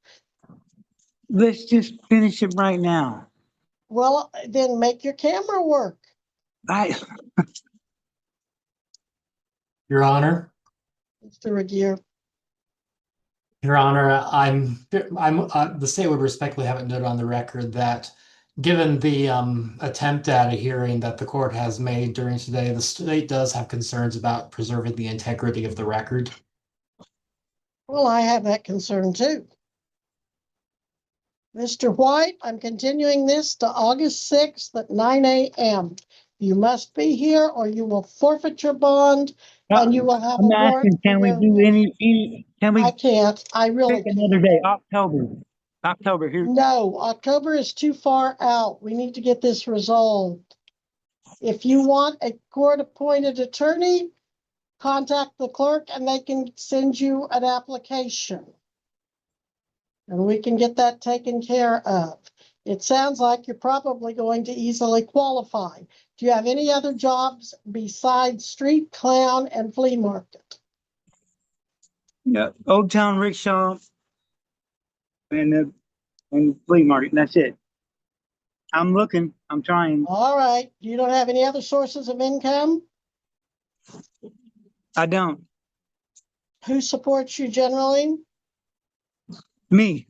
Let's just finish it right now. Well, then make your camera work. Your Honor, Mr. Regier. Your Honor, the state would respectfully have it noted on the record that given the attempt at a hearing that the court has made during today, the state does have concerns about preserving the integrity of the record. Well, I have that concern too. Mr. White, I'm continuing this to August 6th at 9 a.m. You must be here or you will forfeit your bond and you will have a I'm warrant. asking, can we do any, can we I can't. I really pick can't. another day? October here. No, October is too far out. We need to get this resolved. If you want a court-appointed attorney, contact the clerk and they can send you an application. And we can get that taken care of. It sounds like you're probably going to easily qualify. Do you have any other jobs besides street clown and flea market? Yeah, Old Town Rickshaw and flea market. That's it. I'm looking. I'm trying. All right. You don't have any other sources of income? I don't. Who supports you generally? Me,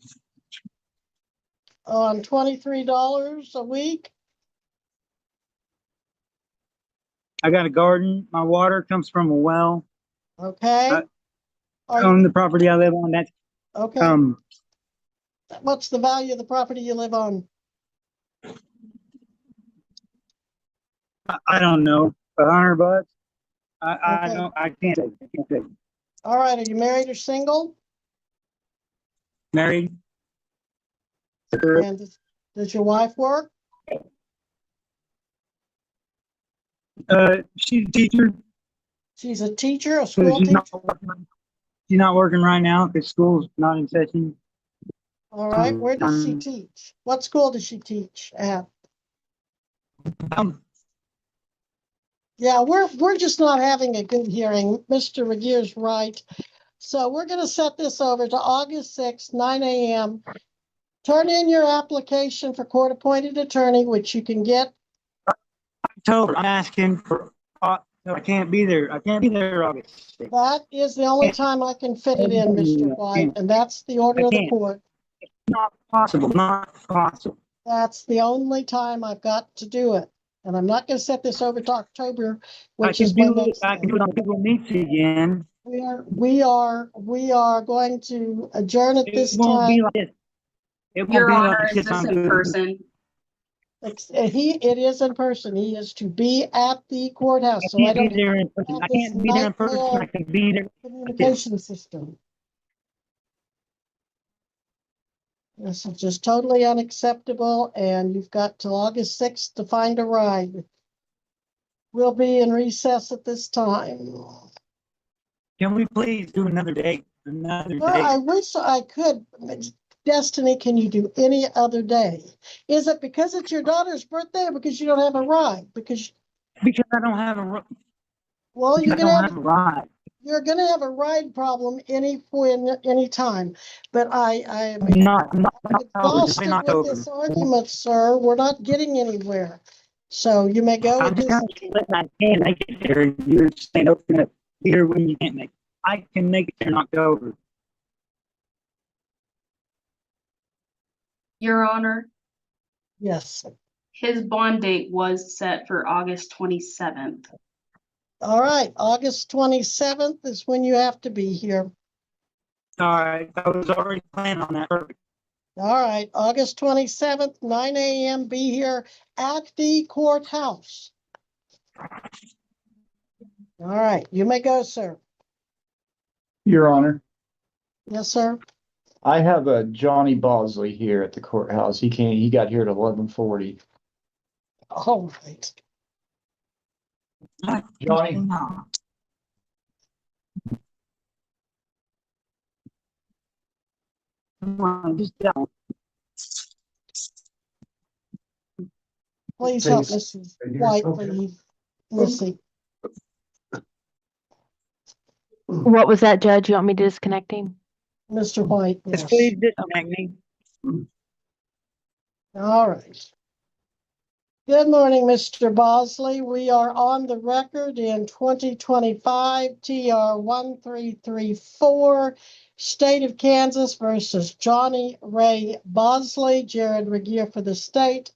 On $23 a week? I got a garden. My water comes from a well. Okay. I Are own you, the property I live on. That's, okay, what's the value of the property you live on? I don't know, $100. I Okay. don't, I can't say, I can't say. All right, are you married or single? Married. And does your wife work? She's a teacher. She's a teacher, a So school teacher? she's not working right now because school's not in session. All right, where does she Um, teach? What school does she teach at? Yeah, we're just not having a good hearing. Mr. Regier's right. So we're gonna set this over to August 6th, 9 a.m. Turn in your application for court-appointed attorney, which you can get. I'm asking for, I can't be there. I can't be there August 6th. That is the only time I can fit it in, Mr. White, and that's the order of the court. Not possible, not possible. That's the only time I've got to do it. And I'm not gonna set this over to October, I which can is my do it, next. I can do it on Google Meets again. We are going to adjourn at this It won't be time. like this. It won't Your be Honor, like is this this on in Google. person? It is in person. He is to be at the courthouse, I so I can't be don't there in person. have I this can't be there in person. I nightmare can be there. communication system. This is just totally unacceptable, and you've got till August 6th to find a ride. We'll be in recess at this time. Can we please do another day? Another Well, day. I wish I could. Destiny, can you do any other day? Is it because it's your daughter's birthday or because you don't have a ride? Because I don't have a, well, because I don't have a ride. you're gonna have a ride problem any time. But I am I'm not exhausted in with October. this argument, sir. We're not getting anywhere. So you may go I'm at just this. trying to let I can make it there. And you're saying, oh, you're gonna be here when you can't make it. I can make it there in October. Your Honor, Yes. his bond date was set for August 27th. All right. August 27th is when you have to be here. All right. I was already planning on that. Perfect. All right. August 27th, 9 a.m. Be here at the courthouse. All right. You may go, sir. Your Honor, Yes, sir. I have a Johnny Bosley here at the courthouse. He got here at 11:40. All right. Johnny, Come on, just down. Please help Mrs. White, please. Missy. What was that, Judge? You want me to disconnect him? Mr. White, Just yes. please disconnect me. All right. Good morning, Mr. Bosley. We are on the record in 2025 TR 1334, State of Kansas versus Johnny Ray Bosley. Jared Regier for the state.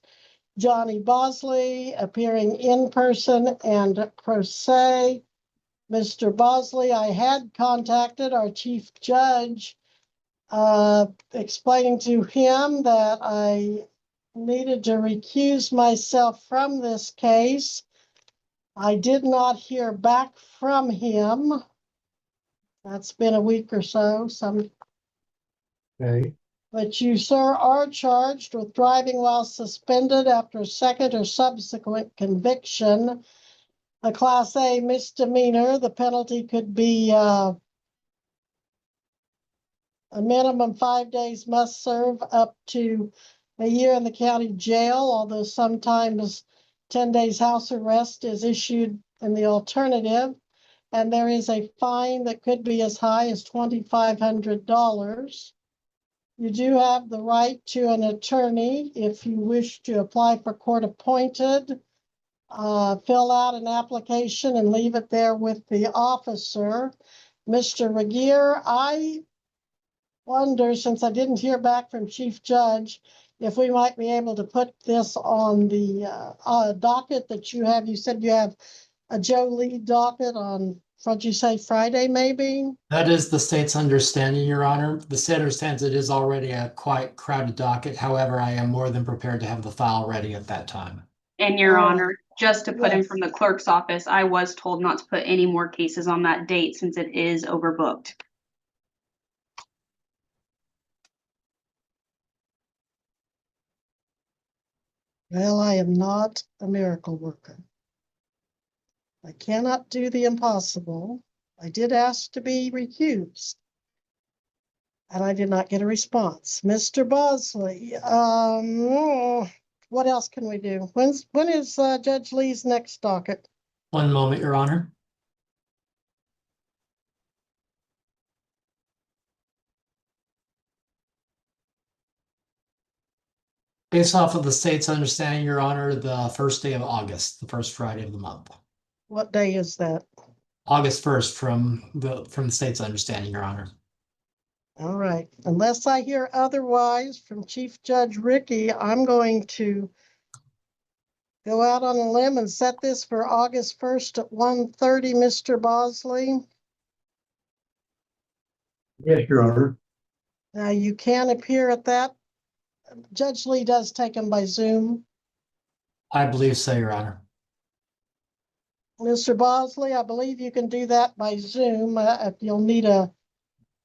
Johnny Bosley appearing in person and pro se. Mr. Bosley, I had contacted our chief judge, explaining to him that I needed to recuse myself from this case. I did not hear back from him. That's been a week or so. okay. But you, sir, are charged with driving while suspended after a second or subsequent conviction. A Class A misdemeanor. The penalty could be a minimum 5 days must serve up to a year in the county jail, although sometimes 10 days house arrest is issued in the alternative. And there is a fine that could be as high as $2,500. You do have the right to an attorney if you wish to apply for court appointed. Fill out an application and leave it there with the officer. Mr. Regier, I wonder, since I didn't hear back from Chief Judge, if we might be able to put this on the docket that you have. You said you have a Joe Lee docket on, what'd you say, Friday maybe? That is the state's understanding, Your Honor. The state understands it is already a quite crowded docket. However, I am more than prepared to have the file ready at that time. And Your Oh, Honor, just to put in yes. from the clerk's office, I was told not to put any more cases on that date since it is overbooked. Well, I am not a miracle worker. I cannot do the impossible. I did ask to be recused, and I did not get a response. Mr. Bosley, what else can we do? When is Judge Lee's next docket? One moment, Your Honor. Based off of the state's understanding, Your Honor, the first day of August, the first Friday of the month. What day is that? August 1st from the state's understanding, Your Honor. All right, unless I hear otherwise from Chief Judge Ricky, I'm going to go out on a limb and set this for August 1st at 1:30, Mr. Bosley. Yes, Your Honor. Now, you can appear at that. Judge Lee does take them by Zoom. I believe so, Your Honor. Mr. Bosley, I believe you can do that by Zoom. You'll need a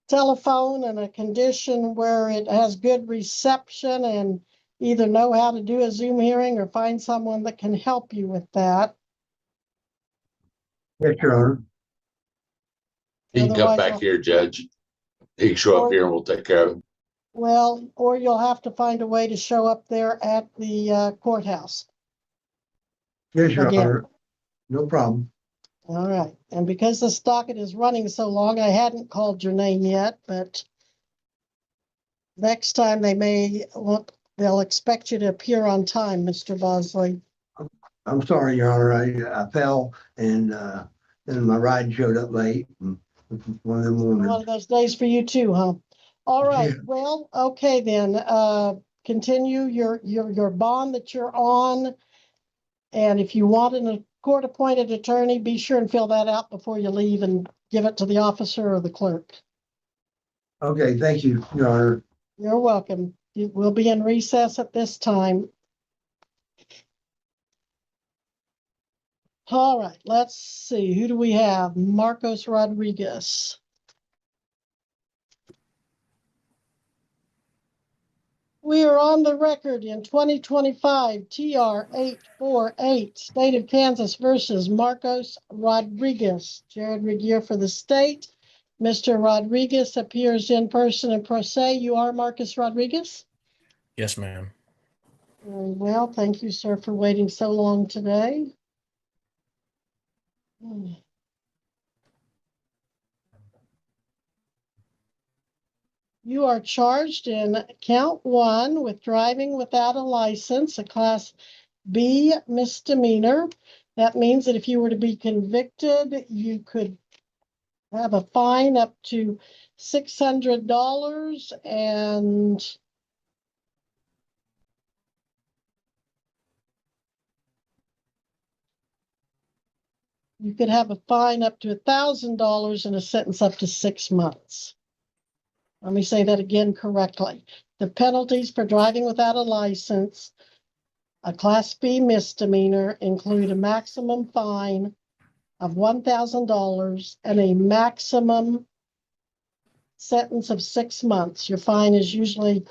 telephone and a condition where it has good reception, and either know how to do a Zoom hearing or find someone that can help you with that. Yes, Your Honor. He can come Otherwise, back here, Judge. He can show up here and we'll take care of him. well, or you'll have to find a way to show up there at the courthouse. Yes, Your Again. Honor. No problem. All right, and because this docket is running so long, I hadn't called your name yet, but next time they'll expect you to appear on time, Mr. Bosley. I'm sorry, Your Honor. I fell and then my ride showed up late. One of them One mornings. of those days for you too, huh? All right, Yeah. well, okay then, continue your bond that you're on. And if you want a court-appointed attorney, be sure and fill that out before you leave and give it to the officer or the clerk. Okay, thank you, Your Honor. You're welcome. We'll be in recess at this time. All right, let's see. Who do we have? Marcos Rodriguez. We are on the record in 2025 TR 848, State of Kansas versus Marcos Rodriguez. Jared Regier for the state. Mr. Rodriguez appears in person and pro se. You are Marcos Rodriguez? Yes, ma'am. Very well. Thank you, sir, for waiting so long today. You are charged in count 1 with driving without a license, a class B misdemeanor. That means that if you were to be convicted, you could have a fine up to $600 and you could have a fine up to $1,000 and a sentence up to 6 months. Let me say that again correctly. The penalties for driving without a license, a Class B misdemeanor, include a maximum fine of $1,000 and a maximum sentence of 6 months. Your fine is usually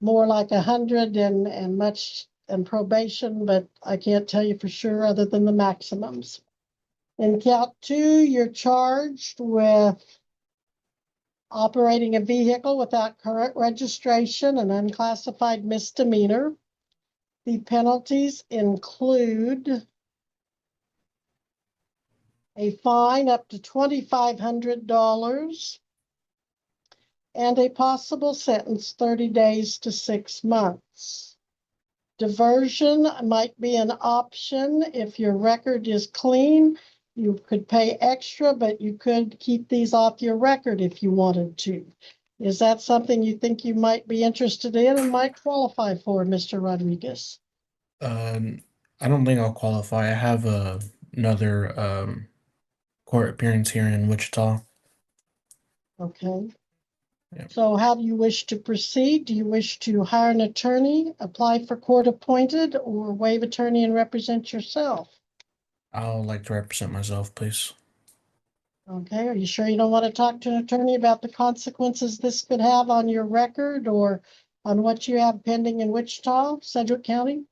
more like 100 and much in probation, but I can't tell you for sure other than the maximums. In count 2, you're charged with operating a vehicle without current registration, an unclassified misdemeanor. The penalties include a fine up to $2,500 and a possible sentence 30 days to 6 months. Diversion might be an option if your record is clean. You could pay extra, but you could keep these off your record if you wanted to. Is that something you think you might be interested in and might qualify for, Mr. Rodriguez? I don't think I'll qualify. I have another court appearance here in Wichita. Okay. Yeah. So how do you wish to proceed? Do you wish to hire an attorney, apply for court appointed, or waive attorney and represent yourself? I'll like to represent myself, please. Okay, are you sure you don't want to talk to an attorney about the consequences this could have on your record or on what you have pending in Wichita, Sedgwick County?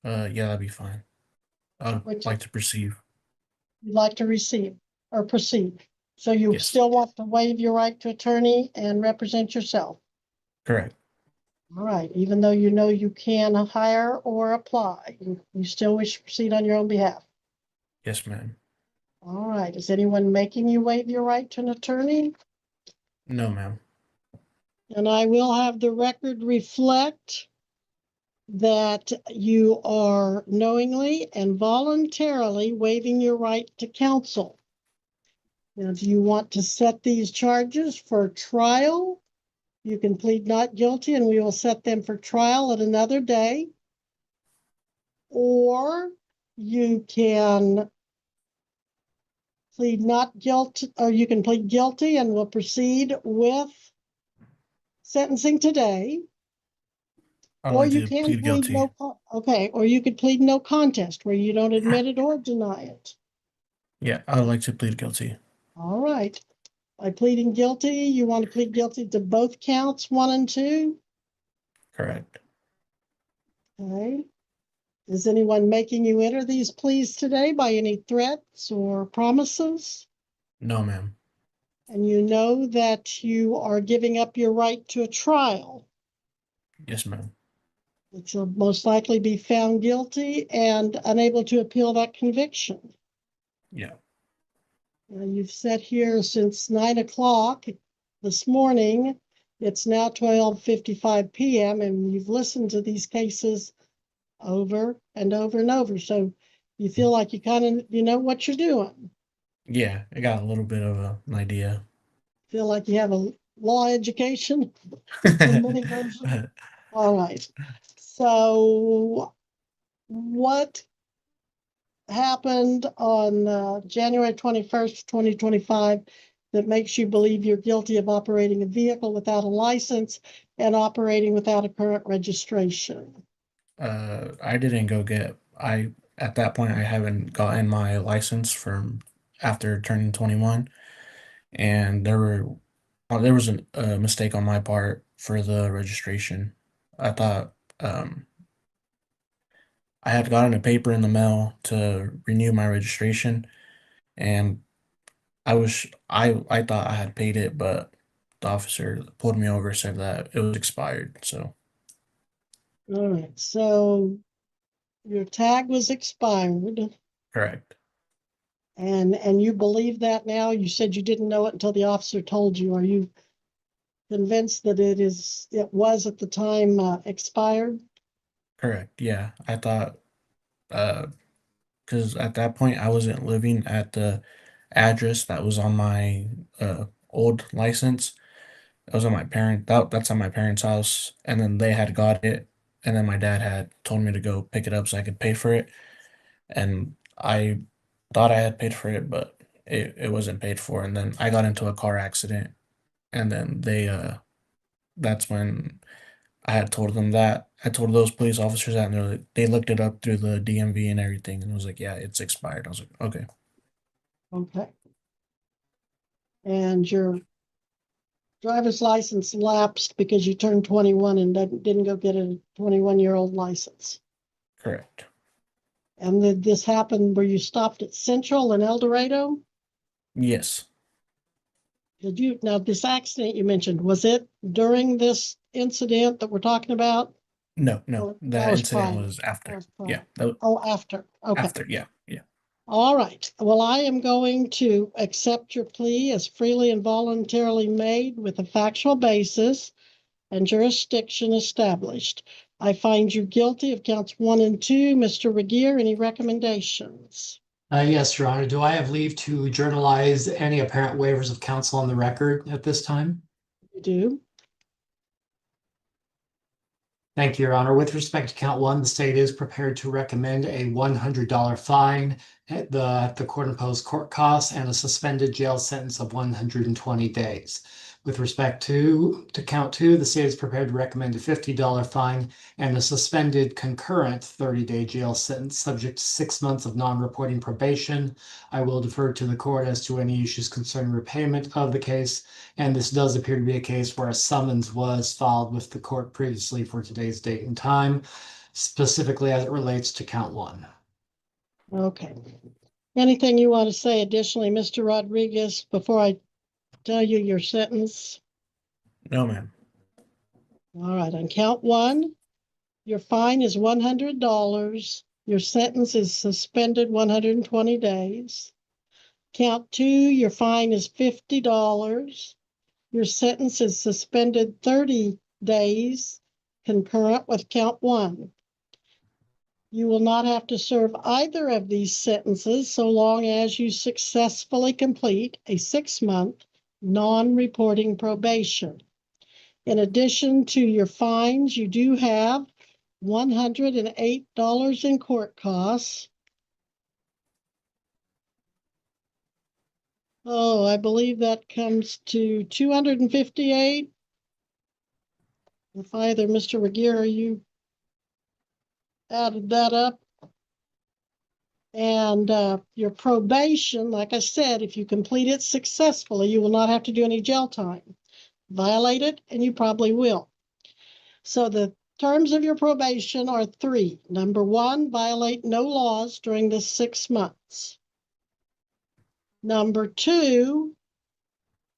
Yeah, that'd be fine. I'd like to proceed. You'd like to receive or proceed. So you Yes. still want to waive your right to attorney and represent yourself? Correct. All right, even though you know you can hire or apply, you still wish to proceed on your own behalf? Yes, ma'am. All right, is anyone making you waive your right to an attorney? No, ma'am. And I will have the record reflect that you are knowingly and voluntarily waiving your right to counsel. Now, do you want to set these charges for trial? You can plead not guilty and we will set them for trial at another day. Or you can plead not guilty, or you can plead guilty and we'll proceed with sentencing today. I'd Or like you to can plead plead guilty. or you could plead no contest where you don't admit it or deny it. Yeah, I'd like to plead guilty. All right. By pleading guilty, you want to plead guilty to both counts 1 and 2? Correct. Okay. Is anyone making you enter these pleas today by any threats or promises? No, ma'am. And you know that you are giving up your right to a trial. Yes, ma'am. That you'll most likely be found guilty and unable to appeal that conviction. Yeah. You've sat here since 9 o'clock this morning. It's now 12:55 p.m. and you've listened to these cases over and over and over. So you feel like you kind of, you know what you're doing. Yeah, I got a little bit of an idea. Feel like you have a law education. All right. So what happened on January 21st, 2025 that makes you believe you're guilty of operating a vehicle without a license and operating without a current registration? I didn't go get, at that point, I haven't gotten my license from after turning 21. And there was a mistake on my part for the registration. I thought I had gotten a paper in the mail to renew my registration, and I thought I had paid it, but the officer pulled me over, said that it was expired. So All right. So your tag was expired. correct. And you believe that now? You said you didn't know it until the officer told you. Are you convinced that it was at the time expired? Correct. Yeah. I thought because at that point I wasn't living at the address that was on my old license. It was on my that's on my parents' house, and then they had got it, and then my dad had told me to go pick it up so I could pay for it. And I thought I had paid for it, but it wasn't paid for. And then I got into a car accident, and then that's when I had told them that. I told those police officers that, and they looked it up through the DMV and everything, and it was like, yeah, it's expired. I was like, okay. Okay. And your driver's license lapsed because you turned 21 and didn't go get a 21-year-old license. Correct. And did this happen where you stopped at Central in El Dorado? Yes. Now this accident you mentioned, was it during this incident that we're talking about? No, that was incident prior. was after. Yeah. After. Okay. After, yeah. All right. Well, I am going to accept your plea as freely and voluntarily made with a factual basis and jurisdiction established. I find you guilty of counts 1 and 2. Mr. Regier, any recommendations? Yes, Your Honor. Do I have leave to journalize any apparent waivers of counsel on the record at this time? You do. Thank you, Your Honor. With respect to count one, the state is prepared to recommend a $100 fine at the court-imposed court costs and a suspended jail sentence of 120 days. With respect to count two, the state is prepared to recommend a $50 fine and a suspended concurrent 30-day jail sentence subject to 6 months of non-reporting probation. I will defer to the court as to any issues concerning repayment of the case. And this does appear to be a case where a summons was filed with the court previously for today's date and time, specifically as it relates to count one. Okay. Anything you want to say additionally, Mr. Rodriguez, before I tell you your sentence? No, ma'am. All right, on count one, your fine is $100. Your sentence is suspended 120 days. Count two, your fine is $50. Your sentence is suspended 30 days, concurrent with count one. You will not have to serve either of these sentences so long as you successfully complete a 6-month non-reporting probation. In addition to your fines, you do have $108 in court costs. Oh, I believe that comes to $258. If either Mr. Regier or you added that up. And your probation, like I said, if you complete it successfully, you will not have to do any jail time. Violate it, and you probably will. So the terms of your probation are 3. Number 1, violate no laws during the 6 months. Number 2,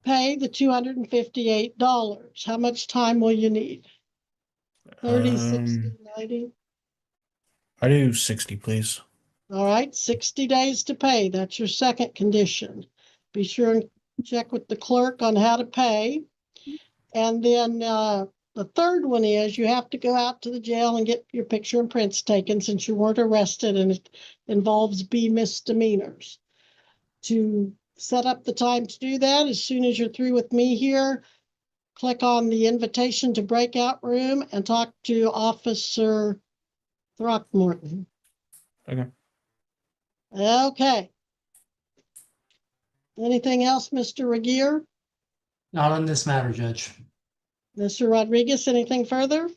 pay the $258. How much time will you need? 30, 60, 90? I do 60, please. All right, 60 days to pay. That's your second condition. Be sure and check with the clerk on how to pay. And then the third one is you have to go out to the jail and get your picture and prints taken since you weren't arrested, and it involves B misdemeanors. To set up the time to do that, as soon as you're through with me here, click on the invitation to breakout room and talk to Officer Throckmorton. Okay. Okay. Anything else, Mr. Regier? Not on this matter, Judge. Mr. Rodriguez, anything further?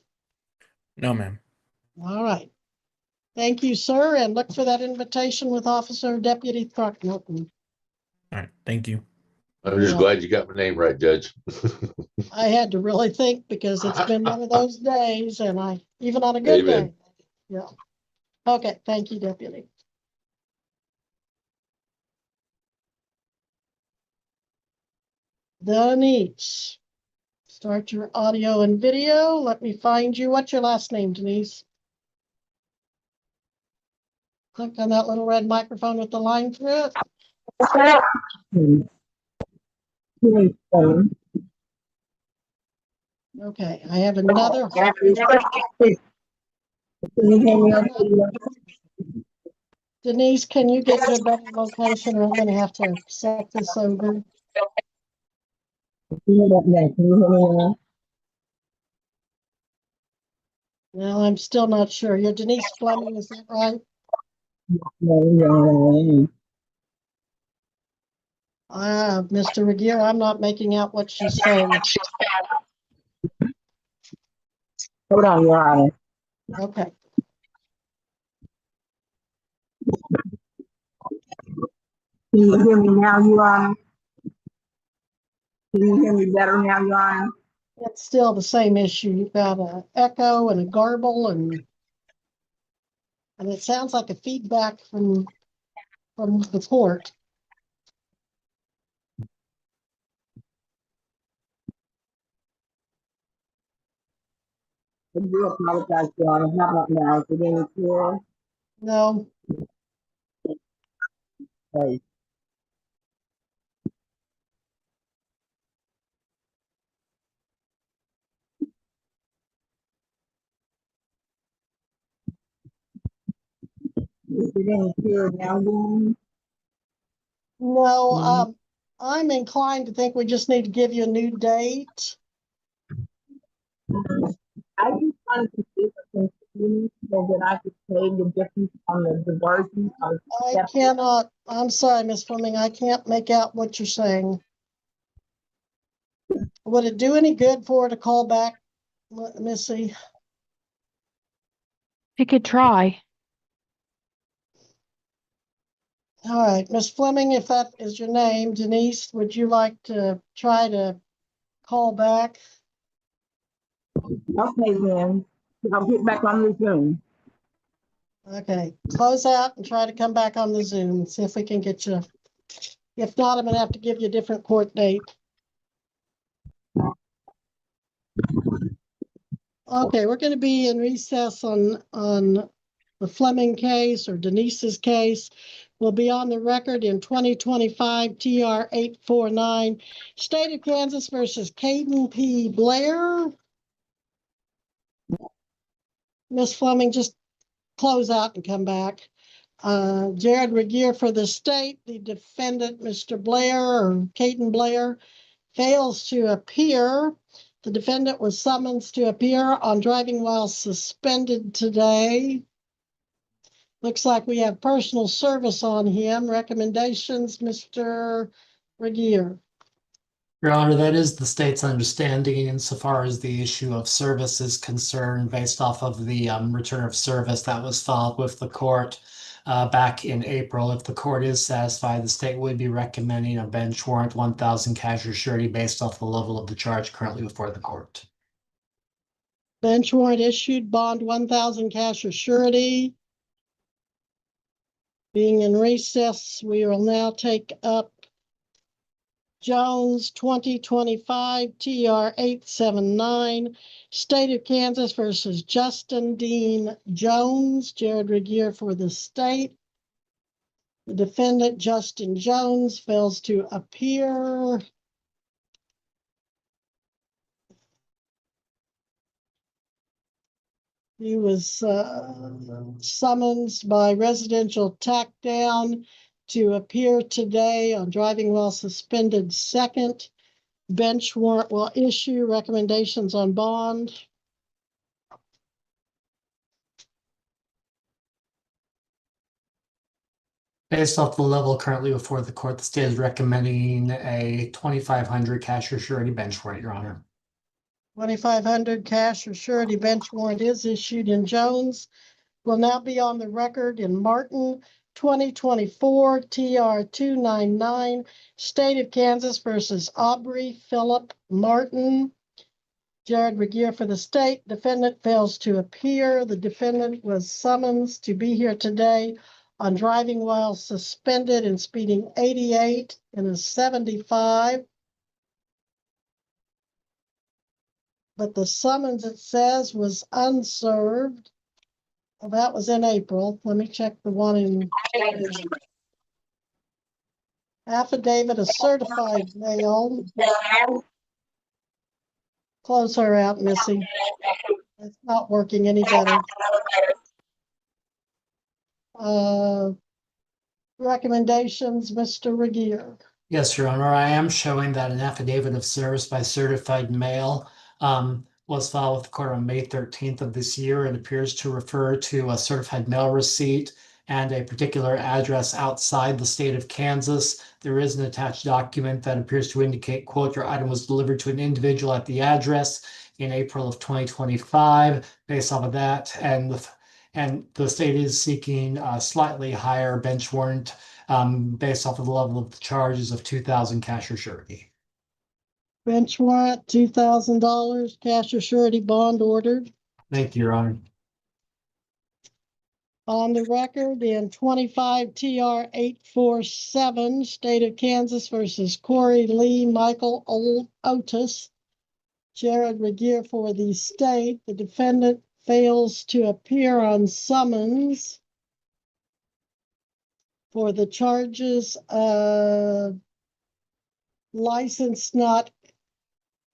No, ma'am. All right. Thank you, sir, and look for that invitation with Officer Deputy Throckmorton. All right. Thank you. I'm just glad you got my name right, Judge. I had to really think because it's been one of those days, and even on a good day. Yeah. Okay, thank you, Deputy. Denise, start your audio and video. Let me find you. What's your last name, Denise? Click on that little red microphone with the line through it. Okay, I have another. Denise, can you get to a better location, or I'm going to have to set this over? No, I'm still not sure. You're Denise Fleming, is that right? Mr. Regier, I'm not making out what she's saying. Hold on, Your Honor. Okay. Can you hear me now, Your Honor? Can you hear me better now, Your Honor? It's still the same issue. You've got an echo and a garble, and it sounds like a feedback from the court. I do apologize, Your Honor. How about now? Is it any clearer? No. Hey. Is it any clearer now, Your Honor? No, I'm inclined to think we just need to give you a new date. I just wanted to see if I can see so that I could pay the difference on the diversion. I cannot, I'm sorry, Miss Fleming, I can't make out what you're saying. Would it do any good for her to call back, Missy? He could try. All right, Miss Fleming, if that is your name, Denise, would you like to try to call back? Okay, then. I'll get back on the Zoom. Okay, close out and try to come back on the Zoom, see if we can get you. If not, I'm gonna have to give you a different court date. Okay, we're gonna be in recess on the Fleming case or Denise's case. Will be on the record in 2025 TR 849, State of Kansas versus Caden P. Blair. Miss Fleming, just close out and come back. Jared Regier for the state, the defendant, Mr. Blair or Caden Blair, fails to appear. The defendant was summoned to appear on driving while suspended today. Looks like we have personal service on him. Recommendations, Mr. Regier. Your Honor, that is the state's understanding insofar as the issue of service is concerned based off of the return of service that was filed with the court back in April. If the court is satisfied, the state would be recommending a bench warrant 1,000 cash or surety based off the level of the charge currently before the court. Bench warrant issued, bond 1,000 cash or surety. Being in recess, we will now take up Jones 2025 TR 879, State of Kansas versus Justin Dean Jones. Jared Regier for the state. The defendant, Justin Jones, fails to appear. He was summoned by residential tack down to appear today on driving while suspended second. Bench warrant will issue. Recommendations on bond. Based off the level currently before the court, the state is recommending a 2,500 cash or surety bench warrant, Your Honor. 2,500 cash or surety bench warrant is issued in Jones. Will now be on the record in Martin 2024 TR 299, State of Kansas versus Aubrey Philip Martin. Jared Regier for the state. Defendant fails to appear. The defendant was summoned to be here today on driving while suspended and speeding 88 in a 75. But the summons, it says, was unserved. Well, that was in April. Let me check the one in affidavit of certified mail. Close her out, Missy. It's not working any better. Recommendations, Mr. Regier. Yes, Your Honor, I am showing that an affidavit of service by certified mail was filed with the court on May 13th of this year. It appears to refer to a certified mail receipt and a particular address outside the state of Kansas. There is an attached document that appears to indicate, quote, your item was delivered to an individual at the address in April of 2025. Based off of that, and the state is seeking a slightly higher bench warrant based off of the level of the charges of 2,000 cash or surety. Bench warrant, $2,000, cash or surety bond ordered. Thank you, Your Honor. On the record in 25 TR 847, State of Kansas versus Corey Lee Michael Otus. Jared Regier for the state. The defendant fails to appear on summons for the charges of license not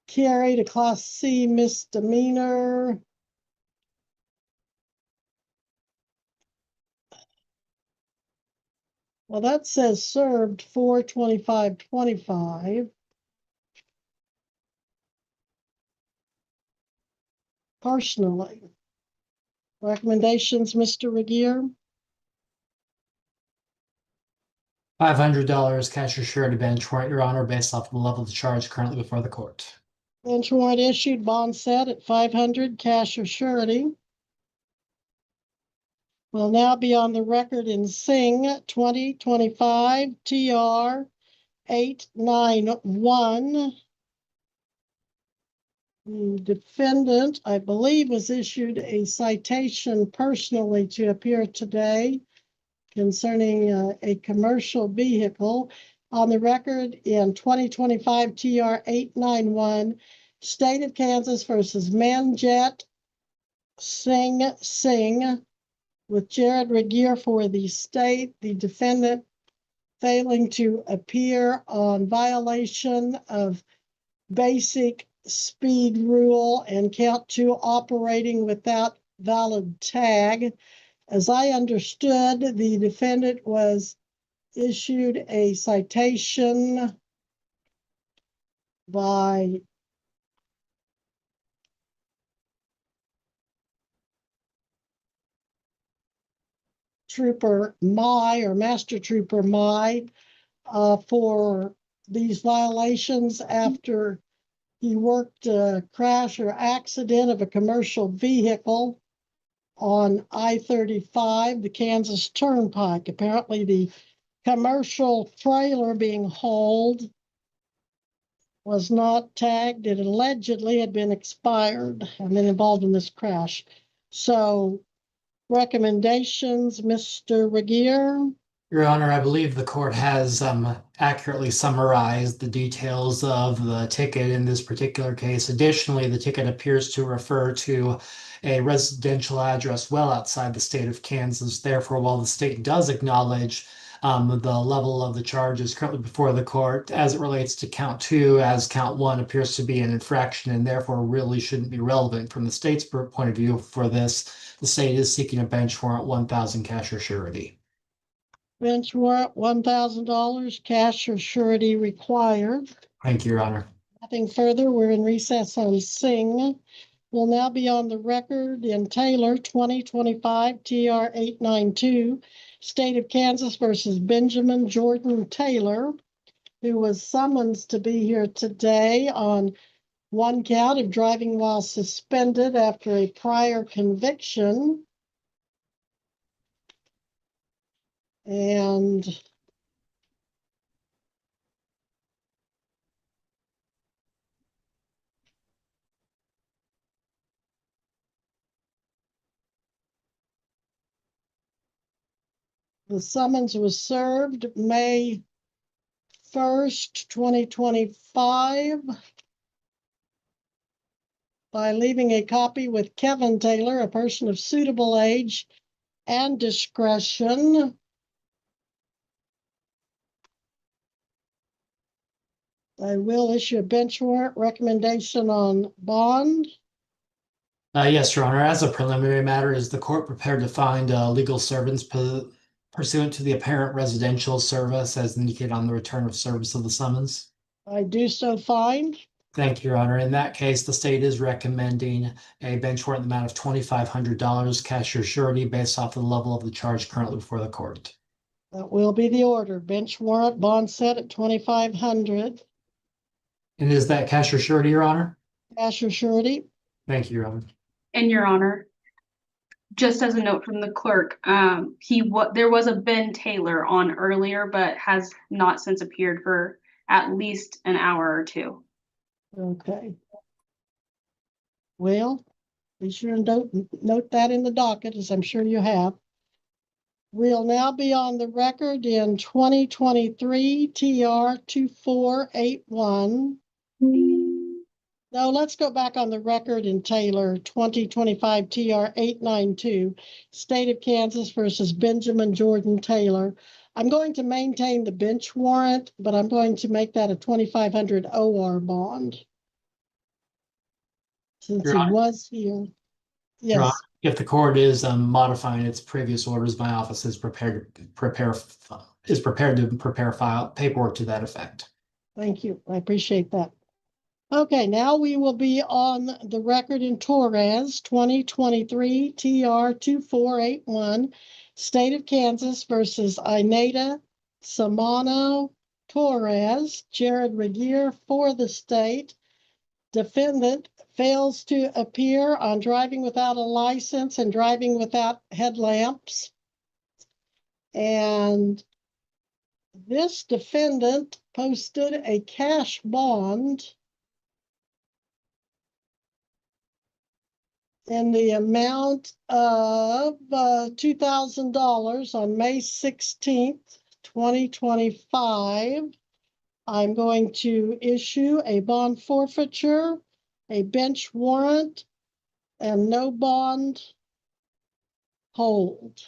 carried, a Class C misdemeanor. Well, that says served 4/25/25. personally. Recommendations, Mr. Regier? $500 cash or surety bench warrant, Your Honor, based off the level of the charge currently before the court. Bench warrant issued, bond set at 500, cash or surety. Will now be on the record in Singh 2025 TR 891. The defendant, I believe, was issued a citation personally to appear today concerning a commercial vehicle. On the record in 2025 TR 891, State of Kansas versus Manjeet Singh, with Jared Regier for the state, the defendant failing to appear on violation of basic speed rule and count 2 operating without valid tag. As I understood, the defendant was issued a citation by Trooper Mai or Master Trooper Mai for these violations after he worked a crash or accident of a commercial vehicle on I-35, the Kansas Turnpike. Apparently the commercial trailer being hauled was not tagged. It allegedly had been expired and been involved in this crash. So recommendations, Mr. Regier? Your Honor, I believe the court has accurately summarized the details of the ticket in this particular case. Additionally, the ticket appears to refer to a residential address well outside the state of Kansas. Therefore, while the state does acknowledge the level of the charges currently before the court as it relates to count 2, as count 1 appears to be an infraction and therefore really shouldn't be relevant from the state's point of view for this, the state is seeking a bench warrant, 1,000 cash or surety. Bench warrant, $1,000, cash or surety required. Thank you, Your Honor. Nothing further. We're in recess on Singh. Will now be on the record in Taylor 2025 TR 892, State of Kansas versus Benjamin Jordan Taylor, who was summoned to be here today on 1 count of driving while suspended after a prior conviction. And the summons was served May 1st, 2025 by leaving a copy with Kevin Taylor, a person of suitable age and discretion. I will issue a bench warrant recommendation on bond. Yes, Your Honor. As a preliminary matter, is the court prepared to find legal servants pursuant to the apparent residential service as indicated on the return of service of the summons? I do so find. Thank you, Your Honor. In that case, the state is recommending a bench warrant in the amount of $2,500 cash or surety based off the level of the charge currently before the court. That will be the order. Bench warrant, bond set at $2,500. And is that cash or surety, Your Honor? Cash or surety. Thank you, Your Honor. And Your Honor, just as a note from the clerk, there was a Ben Taylor on earlier, but has not since appeared for at least an hour or 2. Okay. Well, be sure and note that in the docket, as I'm sure you have. We'll now be on the record in 2023 TR 2481. No, let's go back on the record in Taylor 2025 TR 892, State of Kansas versus Benjamin Jordan Taylor. I'm going to maintain the bench warrant, but I'm going to make that a $2,500 OR bond. Since he was here. Yes. If the court is modifying its previous orders, my office is prepared to prepare file paperwork to that effect. Thank you. I appreciate that. Okay, now we will be on the record in Torres, 2023 TR 2481, State of Kansas versus Ineda Samano Torres, Jared Regier for the state. Defendant fails to appear on driving without a license and driving without headlamps. And this defendant posted a cash bond in the amount of $2,000 on May 16th, 2025. I'm going to issue a bond forfeiture, a bench warrant, and no bond hold.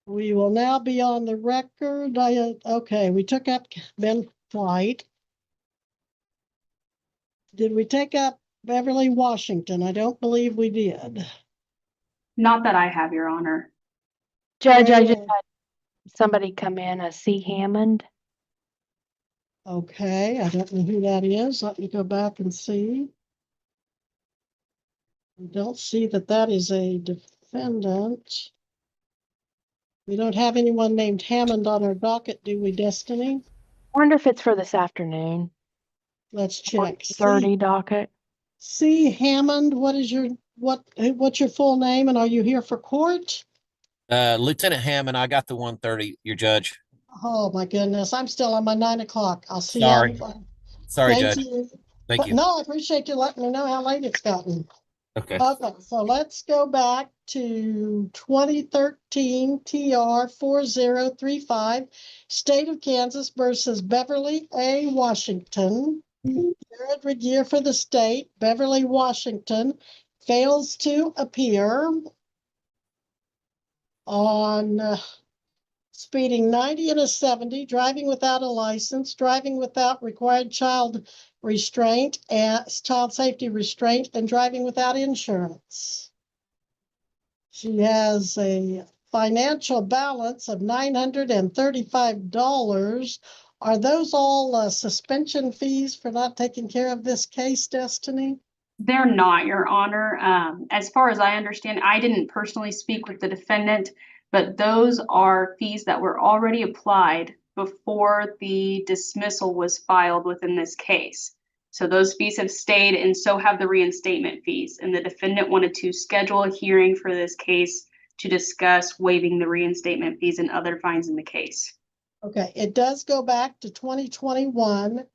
We will now be on the record. Okay, we took up Ben White. Did we take up Beverly, Washington? I don't believe we did. Not that I have, Your Honor. Judge, I just had somebody come in, a C. Hammond. Okay, I don't know who that is. Let me go back and see. I don't see that that is a defendant. We don't have anyone named Hammond on our docket, do we, Destiny? Wonder if it's for this afternoon. Let's check. 30 docket. C. Hammond, what's your full name, and are you here for court? Lieutenant Hammond, I got the 1:30, your judge. Oh my goodness, I'm still on my 9 o'clock. I'll see Sorry. you. Sorry, Thank Judge. you. Thank you. No, I appreciate you letting me know how late it's gotten. Okay. Okay, so let's go back to 2013 TR 4035, State of Kansas versus Beverly A. Washington. Jared Regier for the state. Beverly, Washington fails to appear on speeding 90 and a 70, driving without a license, driving without required child restraint and child safety restraint, and driving without insurance. She has a financial balance of $935. Are those all suspension fees for not taking care of this case, Destiny? They're not, Your Honor. As far as I understand, I didn't personally speak with the defendant, but those are fees that were already applied before the dismissal was filed within this case. So those fees have stayed, and so have the reinstatement fees. And the defendant wanted to schedule a hearing for this case to discuss waiving the reinstatement fees and other fines in the case. Okay, it does go back to 2021.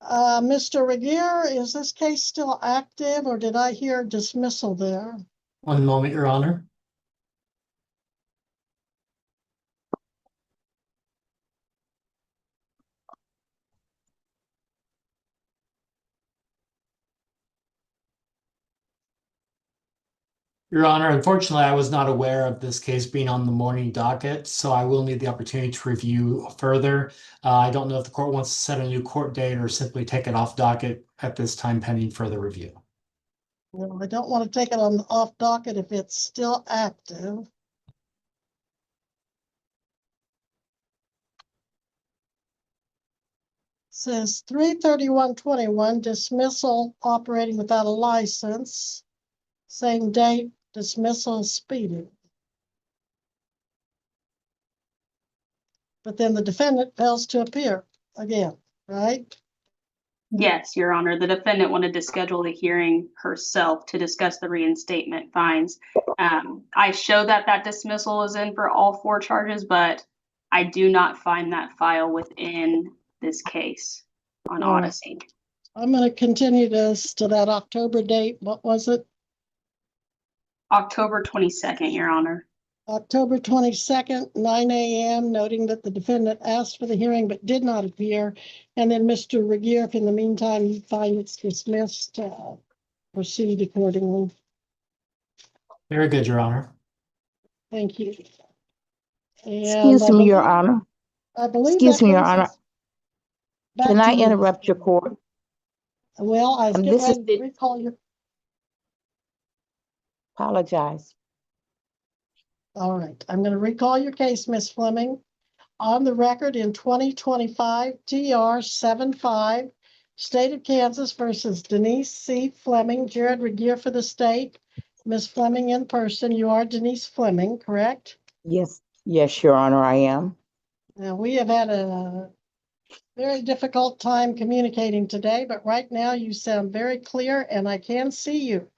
Mr. Regier, is this case still active, or did I hear dismissal there? One moment, Your Honor. Your Honor, unfortunately, I was not aware of this case being on the morning docket, so I will need the opportunity to review further. I don't know if the court wants to set a new court date or simply take it off docket at this time pending further review. Well, I don't want to take it on off docket if it's still active. Says 3/31/21 dismissal operating without a license. Same date, dismissal speeding. But then the defendant fails to appear again, right? Yes, Your Honor. The defendant wanted to schedule the hearing herself to discuss the reinstatement fines. I show that dismissal is in for all 4 charges, but I do not find that file within this case on All right. Odyssey. I'm going to continue this to that October date. What was it? October 22nd, Your Honor. October 22nd, 9 a.m., noting that the defendant asked for the hearing but did not appear. And then Mr. Regier, if in the meantime you find it's dismissed, proceed accordingly. Very good, Your Honor. Thank you. And Excuse me, Your Honor. I believe Excuse that me, Your brings Honor. us back Can to I you. interrupt your court? Well, I was getting This is ready to recall you. Apologize. All right, I'm going to recall your case, Miss Fleming. On the record in 2025 TR 75, State of Kansas versus Denise C. Fleming, Jared Regier for the state. Miss Fleming in person. You are Denise Fleming, correct? Yes, yes, Your Honor, I am. Now, we have had a very difficult time communicating today, but right now you sound very clear and I can see you.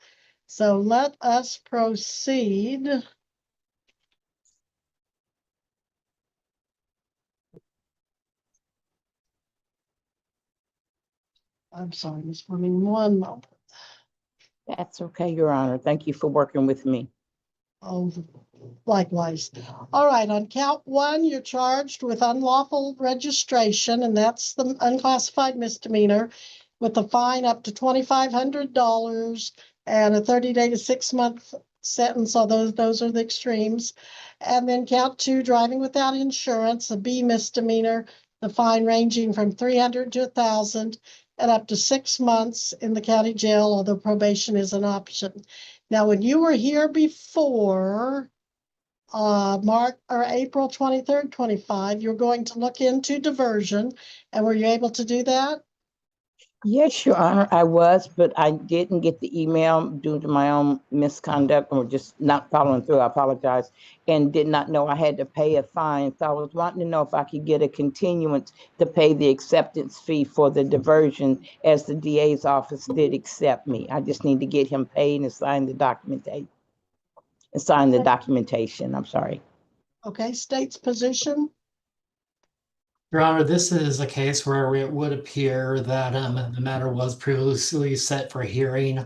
So let us proceed. I'm sorry, Ms. Fleming, one moment. That's okay, Your Honor. Thank you for working with me. Oh, likewise. All right, on count one, you're charged with unlawful registration, and that's the unclassified misdemeanor, with a fine up to $2,500 and a 30-day to 6-month sentence. Although those are the extremes. And then count two, driving without insurance, a B misdemeanor, the fine ranging from $300 to $1,000 and up to 6 months in the county jail, although probation is an option. Now, when you were here before, April 23rd, 25, you're going to look into diversion, and were you able to do that? Yes, Your Honor, I was, but I didn't get the email due to my own misconduct or just not following through. I apologize, and did not know I had to pay a fine. So I was wanting to know if I could get a continuance to pay the acceptance fee for the diversion, as the DA's office did accept me. I just need to get him paid and sign the documentation. I'm sorry. Okay, state's position. Your Honor, this is a case where it would appear that the matter was previously set for hearing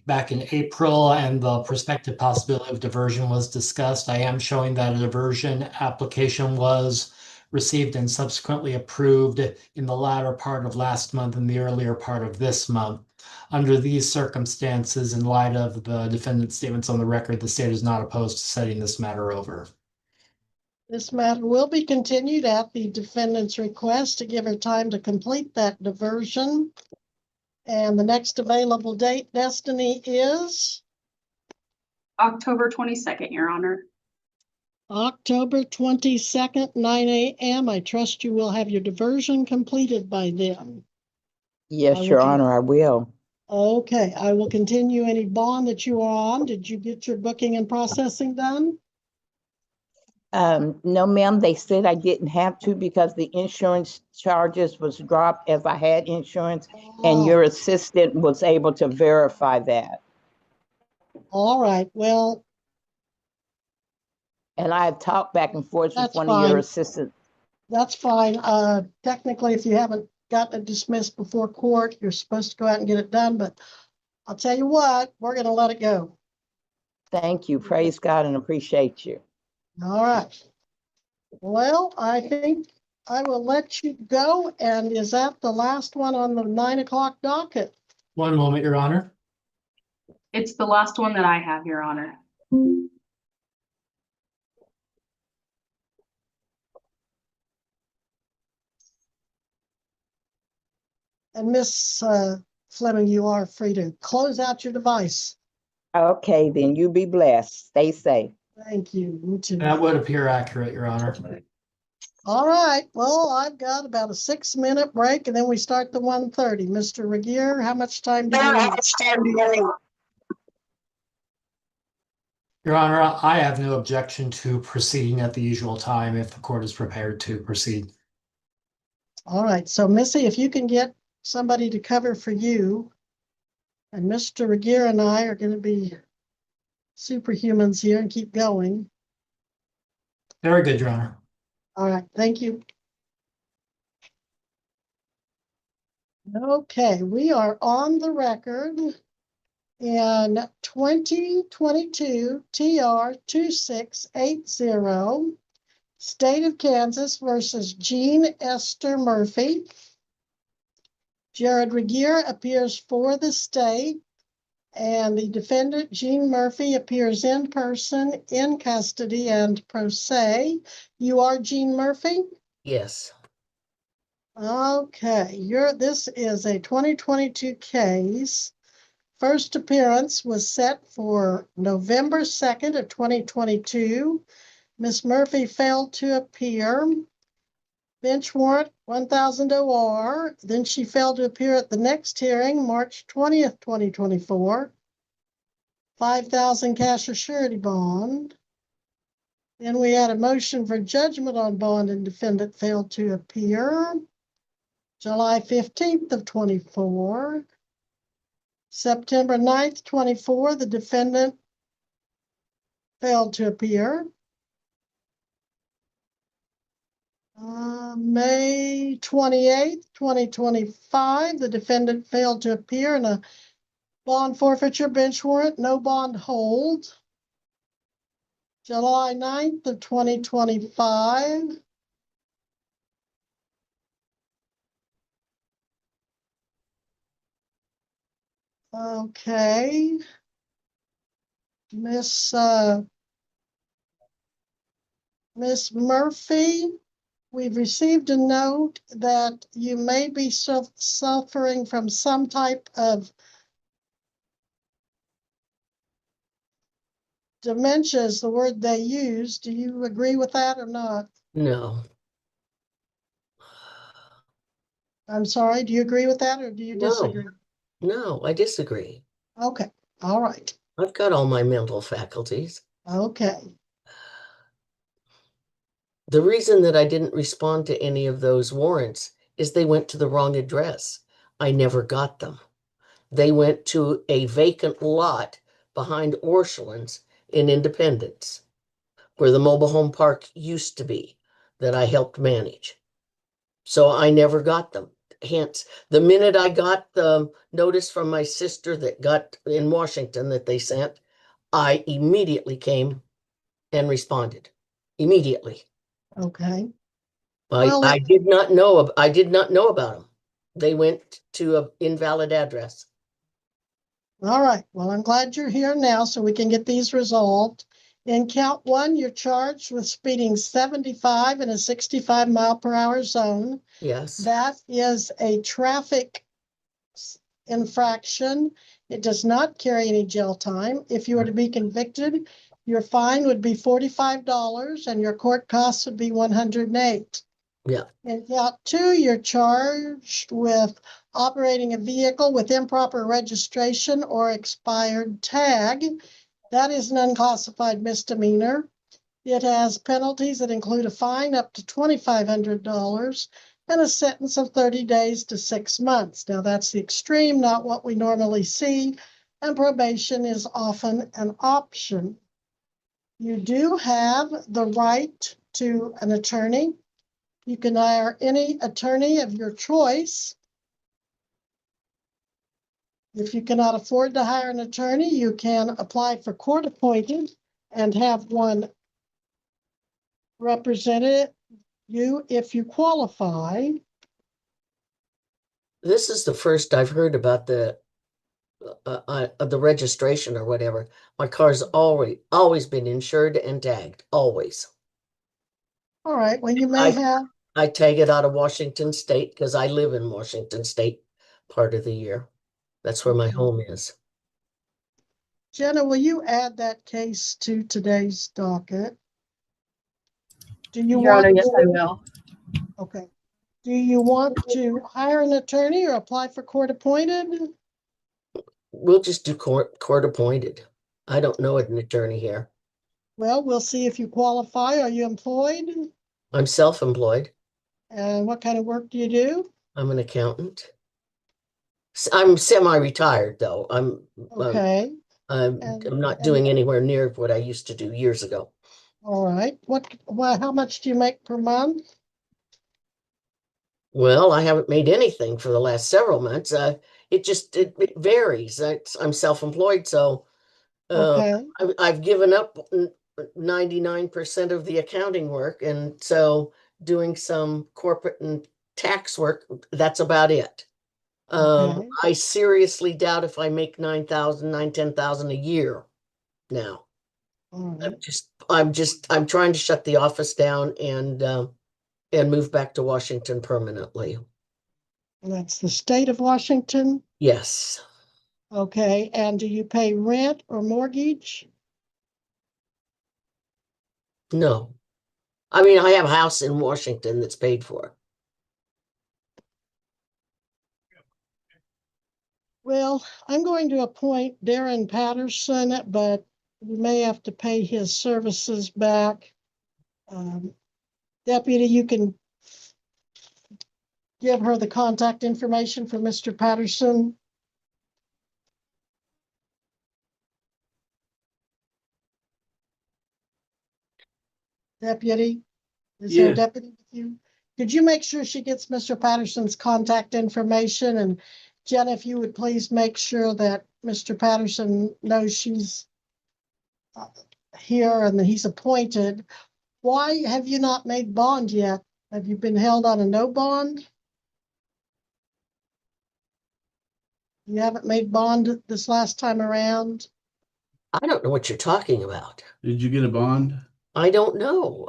back in April, and the prospective possibility of diversion was discussed. I am showing that a diversion application was received and subsequently approved in the latter part of last month and the earlier part of this month. Under these circumstances, in light of the defendant's statements on the record, the state is not opposed to setting this matter over. This matter will be continued at the defendant's request to give her time to complete that diversion. And the next available date, Destiny, is? October 22nd, Your Honor. October 22nd, 9 a.m. I trust you will have your diversion completed by then. Yes, Your Honor, I will. Okay, I will continue any bond that you are on. Did you get your booking and processing done? No, ma'am, they said I didn't have to because the insurance charges was dropped as I had insurance, and your assistant was able to verify that. All right, well. And I have talked back and forth with one of your assistants. That's fine. Technically, if you haven't gotten it dismissed before court, you're supposed to go out and get it done, but I'll tell you what, we're going to let it go. Thank you. Praise God and appreciate you. All right. Well, I think I will let you go. And is that the last one on the 9 o'clock docket? One moment, Your Honor. It's the last one that I have, Your Honor. And Miss Fleming, you are free to close out your device. Okay, then you be blessed. Stay safe. Thank you. You too. That would appear accurate, Your Honor. All right. Well, I've got about a 6-minute break, and then we start the 1:30. Mr. Regier, how much time do you need? Your Honor, I have no objection to proceeding at the usual time if the court is prepared to proceed. All right. So, Missy, if you can get somebody to cover for you, and Mr. Regier and I are going to be superhumans here and keep going. Very good, Your Honor. All right. Thank you. Okay, we are on the record in 2022 TR 2680, State of Kansas versus Jean Esther Murphy. Jared Regier appears for the state, and the defendant, Jean Murphy, appears in person, in custody, and pro se. You are Jean Murphy? Yes. Okay, this is a 2022 case first appearance was set for November 2nd of 2022. Miss Murphy failed to appear. Bench warrant 1000 OR. Then she failed to appear at the next hearing, March 20th, 2024. 5,000 cash or surety bond. Then we had a motion for judgment on bond and defendant failed to appear. July 15th of 24. September 9th, 24, the defendant failed to appear. May 28th, 2025, the defendant failed to appear in a bond forfeiture bench warrant, no bond hold. July 9th of 2025. Okay. Miss Murphy, we've received a note that you may be suffering from some type of dementia is the word they use. Do you agree with that or not? No, I'm sorry, do you agree with that or do you No. disagree? no, I disagree. Okay, all right, I've got all my mental faculties. okay. The reason that I didn't respond to any of those warrants is they went to the wrong address. I never got them. They went to a vacant lot behind Orchlands in Independence, where the mobile home park used to be that I helped manage. So I never got them. Hence, the minute I got the notice from my sister that got in Washington that they sent, I immediately came and responded. Immediately. Okay. I Well, did not know about them. They went to an invalid address. all right, well, I'm glad you're here now so we can get these resolved. In count one, you're charged with speeding 75 in a 65 mile per hour zone. Yes. That is a traffic infraction. It does not carry any jail time. If you were to be convicted, your fine would be $45 and your court costs would be $108. Yeah. In count two, you're charged with operating a vehicle with improper registration or expired tag. That is an unclassified misdemeanor. It has penalties that include a fine up to $2,500 and a sentence of 30 days to 6 months. Now that's the extreme, not what we normally see, and probation is often an option. You do have the right to an attorney. You can hire any attorney of your choice. If you cannot afford to hire an attorney, you can apply for court appointed and have one represent you if you qualify. This is the first I've heard about the registration or whatever. My car's always been insured and tagged, always. All right, well, you may have. I tag it out of Washington State because I live in Washington State part of the year. That's where my home is. Jenna, will you add that case to today's docket? Do you Your want? Honor, yes, I will. Okay. Do you want to hire an attorney or apply for court appointed? We'll just do court appointed. I don't know an attorney here. Well, we'll see if you qualify. Are you employed? I'm self-employed. And what kind of work do you do? I'm an accountant. I'm semi-retired though. Okay. I'm not doing anywhere near what I used to do years ago. All right. How much do you make per month? Well, I haven't made anything for the last several months. It varies. I'm self-employed, so Okay. I've given up 99% of the accounting work, and so doing some corporate and tax work, that's about it. Okay. I seriously doubt if I make 10,000 a year now. All right. I'm trying to shut the office down and move back to Washington permanently. That's the state of Washington? Yes. Okay, and do you pay rent or mortgage? No. I mean, I have a house in Washington that's paid for. Well, I'm going to appoint Darren Patterson, but we may have to pay his services back. Deputy, you can give her the contact information for Mr. Patterson. Deputy, is there a Yeah. deputy with you? Could you make sure she gets Mr. Patterson's contact information? And Jenna, if you would please make sure that Mr. Patterson knows she's here and that he's appointed. Why have you not made bond yet? Have you been held on a no bond? You haven't made bond this last time around? I don't know what you're talking about. Did you get a bond? I don't know.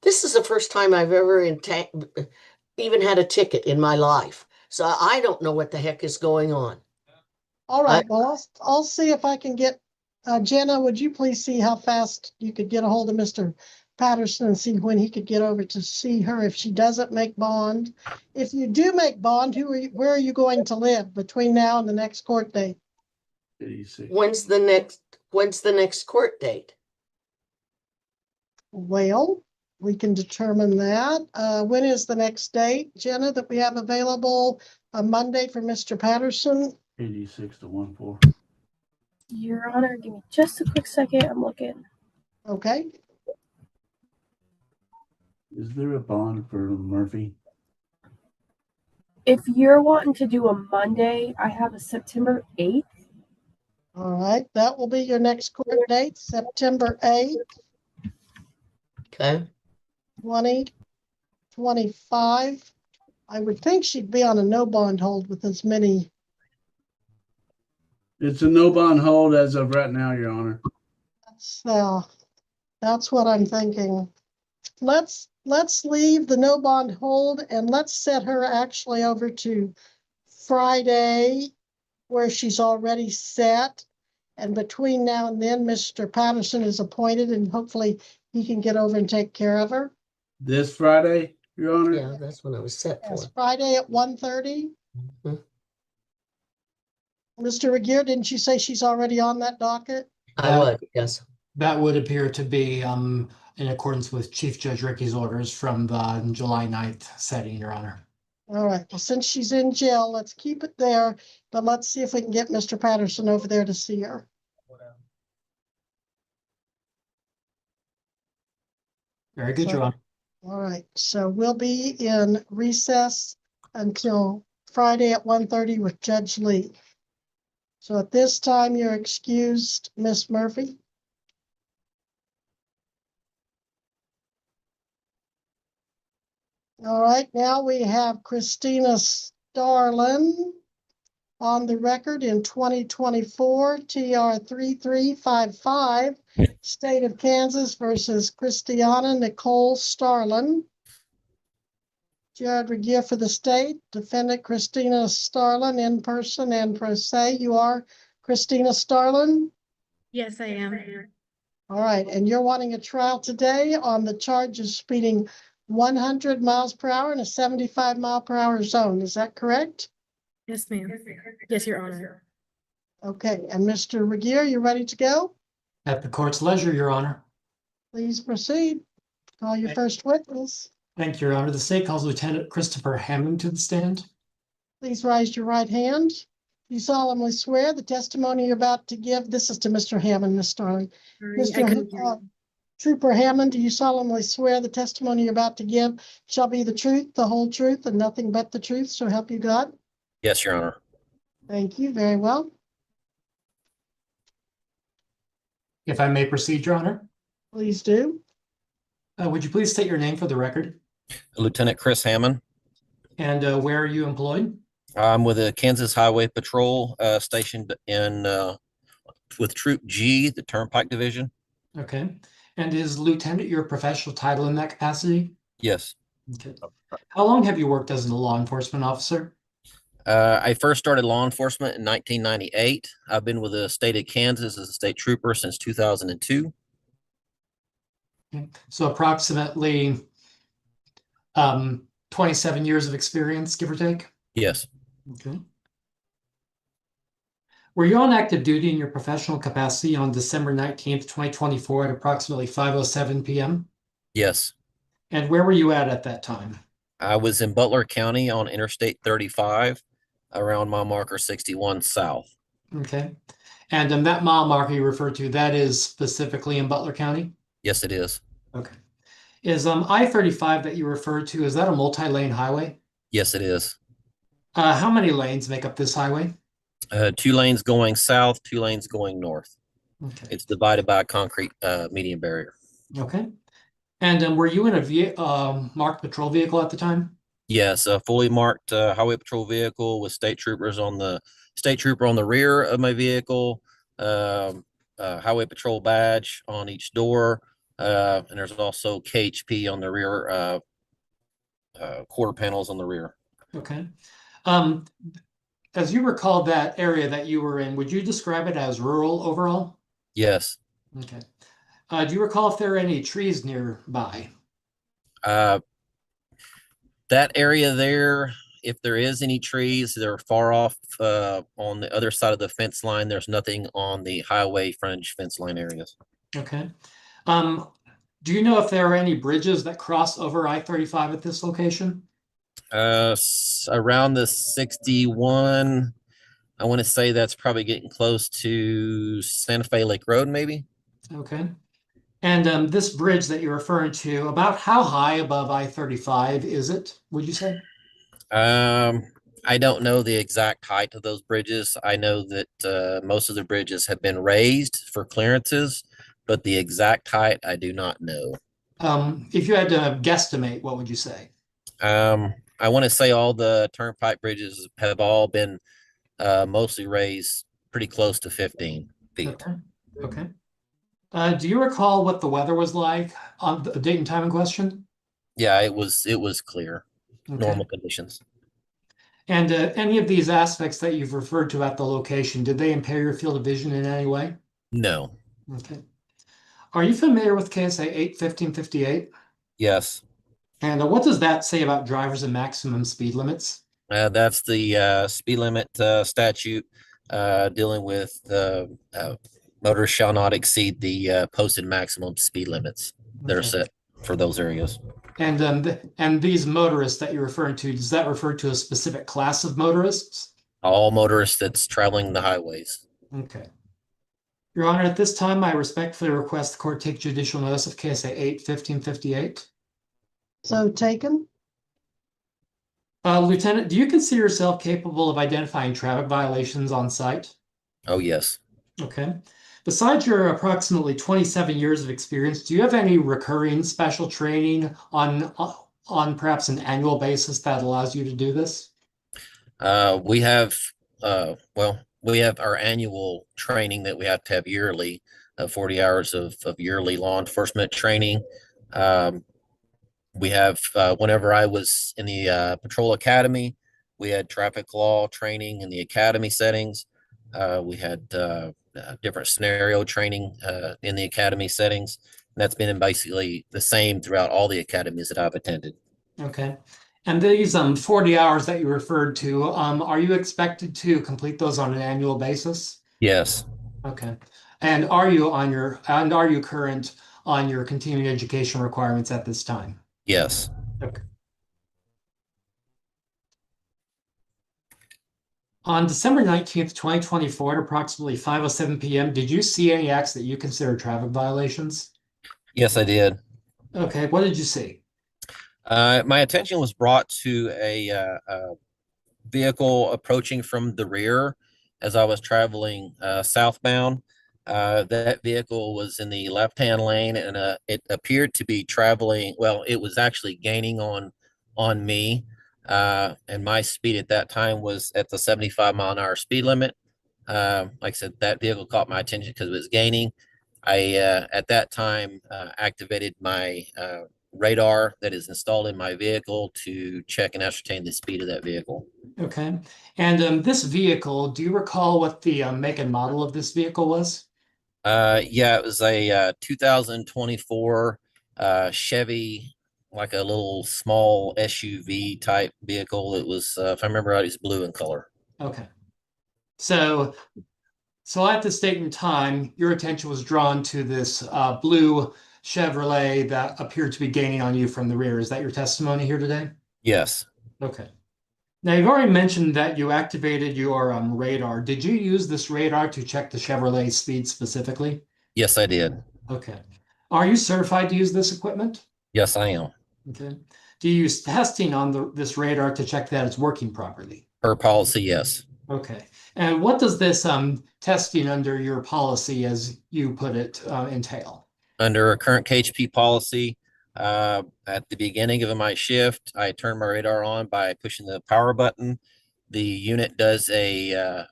This is the first time I've ever even had a ticket in my life. So I don't know what the heck is going on. All right, well, I'll see if I can get, Jenna, would you please see how fast you could get a hold of Mr. Patterson and see when he could get over to see her if she doesn't make bond? If you do make bond, where are you going to live between now and the next court date? 86. When's the next court date? Well, we can determine that. When is the next date, Jenna, that we have available? A Monday for Mr. Patterson? 86 to 14. Your Honor, give me just a quick second. I'm looking. Okay. Is there a bond for Murphy? If you're wanting to do a Monday, I have a September 8th. All right, that will be your next court date, September 8th. Okay. 2025. I would think she'd be on a no bond hold with as many. It's a no bond hold as of right now, Your Honor. That's what I'm thinking. Let's leave the no bond hold and let's set her actually over to Friday where she's already set. And between now and then, Mr. Patterson is appointed and hopefully he can get over and take care of her. This Friday, Your Honor? Yeah, that's when I was set for. Yes, Friday at 1:30. Mr. Regier, didn't you say she's already on that docket? I would, yes. That would appear to be in accordance with Chief Judge Ricky's orders from the July 9th setting, Your Honor. All right, well, since she's in jail, let's keep it there, but let's see if we can get Mr. Patterson over there to see her. Very good, Your Honor. All right, so we'll be in recess until Friday at 1:30 with Judge Lee. So at this time, you're excused, Miss Murphy. All right, now we have Christina Starlin on the record in 2024 TR 3355, State of Kansas versus Christiana Nicole Starlin. Jared Regier for the state, defendant Christina Starlin in person and pro se. You are Christina Starlin? Yes, I am. All right, and you're wanting a trial today on the charge of speeding 100 miles per hour in a 75-mile-per-hour zone. Is that correct? Yes, ma'am. Yes, Your Honor. Okay, and Mr. Regier, you ready to go? At the court's leisure, Your Honor. Please proceed. Call your first witness. Thank you, Your Honor. The state calls Lieutenant Christopher Hammond to the stand. Please raise your right hand. You solemnly swear the testimony you're about to give, this is to Mr. Hammond, Ms. Starling. Trooper Hammond, do you solemnly swear the testimony you're about to give shall be the truth, the whole truth, and nothing but the truth, so help you God? Yes, Your Honor. Thank you, very well. If I may proceed, Your Honor. Please do. Would you please state your name for the record? Lieutenant Chris Hammond. And where are you employed? I'm with the Kansas Highway Patrol stationed in with Troop G, the Turnpike Division. Okay. And is lieutenant your professional title in that capacity? Yes. Okay. How long have you worked as a law enforcement officer? I first started law enforcement in 1998. I've been with the state of Kansas as a state trooper since 2002. Okay. So approximately 27 years of experience, give or take? Yes. Okay. Were you on active duty in your professional capacity on December 19th, 2024 at approximately 5:07 p.m.? Yes. And where were you at that time? I was in Butler County on Interstate 35 around mile marker 61 south. Okay. And that mile marker you referred to, that is specifically in Butler County? Yes, it is. Okay. Is I-35 that you referred to, is that a multi-lane highway? Yes, it is. How many lanes make up this highway? 2 lanes going south, 2 lanes going north. Okay. It's divided by a concrete median barrier. Okay. And were you in a marked patrol vehicle at the time? Yes, a fully marked highway patrol vehicle with state trooper on the rear of my vehicle, highway patrol badge on each door, and there's also KHP on the rear, quarter panels on the rear. Okay. As you recall that area that you were in, would you describe it as rural overall? Yes. Okay. Do you recall if there are any trees nearby? That area there, if there is any trees, they're far off on the other side of the fence line. There's nothing on the highway frontage fence line areas. Okay. Do you know if there are any bridges that cross over I-35 at this location? Around the 61, I want to say that's probably getting close to Santa Fe Lake Road, maybe. Okay. And this bridge that you're referring to, about how high above I-35 is it, would you say? I don't know the exact height of those bridges. I know that most of the bridges have been raised for clearances, but the exact height I do not know. If you had to guesstimate, what would you say? I want to say all the turnpike bridges have all been mostly raised pretty close to 15 feet. Okay. Okay. Do you recall what the weather was like on the date and time in question? Yeah, it was clear, Okay. normal conditions. And any of these aspects that you've referred to at the location, did they impair your field of vision in any way? No. Okay. Are you familiar with KSA 8-1558? Yes. And what does that say about drivers and maximum speed limits? That's the speed limit statute dealing with motorists shall not exceed the posted maximum speed limits that are Okay. set for those areas. And these motorists that you're referring to, does that refer to a specific class of motorists? All motorists that's traveling the highways. Okay. Your Honor, at this time, I respectfully request the court take judicial notice of KSA 8-1558. So taken? Lieutenant, do you consider yourself capable of identifying traffic violations on site? Oh, yes. Okay. Besides your approximately 27 years of experience, do you have any recurring special training on perhaps an annual basis that allows you to do this? We have our annual training that we have to have yearly, 40 hours of yearly law enforcement training. We have, whenever I was in the patrol academy, we had traffic law training in the academy settings. We had different scenario training in the academy settings. And that's been basically the same throughout all the academies that I've attended. Okay. And these 40 hours that you referred to, are you expected to complete those on an annual basis? Yes. Okay. And are you current on your continuing education requirements at this time? Yes. Okay. On December 19th, 2024, at approximately 5:07 p.m., did you see any acts that you consider traffic violations? Yes, I did. Okay, what did you see? My attention was brought to a vehicle approaching from the rear as I was traveling southbound. That vehicle was in the left-hand lane, and it appeared to be traveling. Well, it was actually gaining on me, and my speed at that time was at the 75-mile-an-hour speed limit. Like I said, that vehicle caught my attention because it was gaining. I at that time activated my radar that is installed in my vehicle to check and ascertain the speed of that vehicle. Okay. And this vehicle, do you recall what the make and model of this vehicle was? Yeah, it was a 2024 Chevy, like a little small SUV type vehicle. It was, if I remember right, it's blue in color. Okay. So at this date and time, your attention was drawn to this blue Chevrolet that appeared to be gaining on you from the rear. Is that your testimony here today? Yes. Okay. Now, you've already mentioned that you activated your radar. Did you use this radar to check the Chevrolet speed specifically? Yes, I did. Okay. Are you certified to use this equipment? Yes, I am. Okay. Do you use testing on this radar to check that it's working properly? Per policy, yes. Okay. And what does this testing under your policy, as you put it, entail? Under a current KHP policy, at the beginning of my shift, I turn my radar on by pushing the power button. The unit does a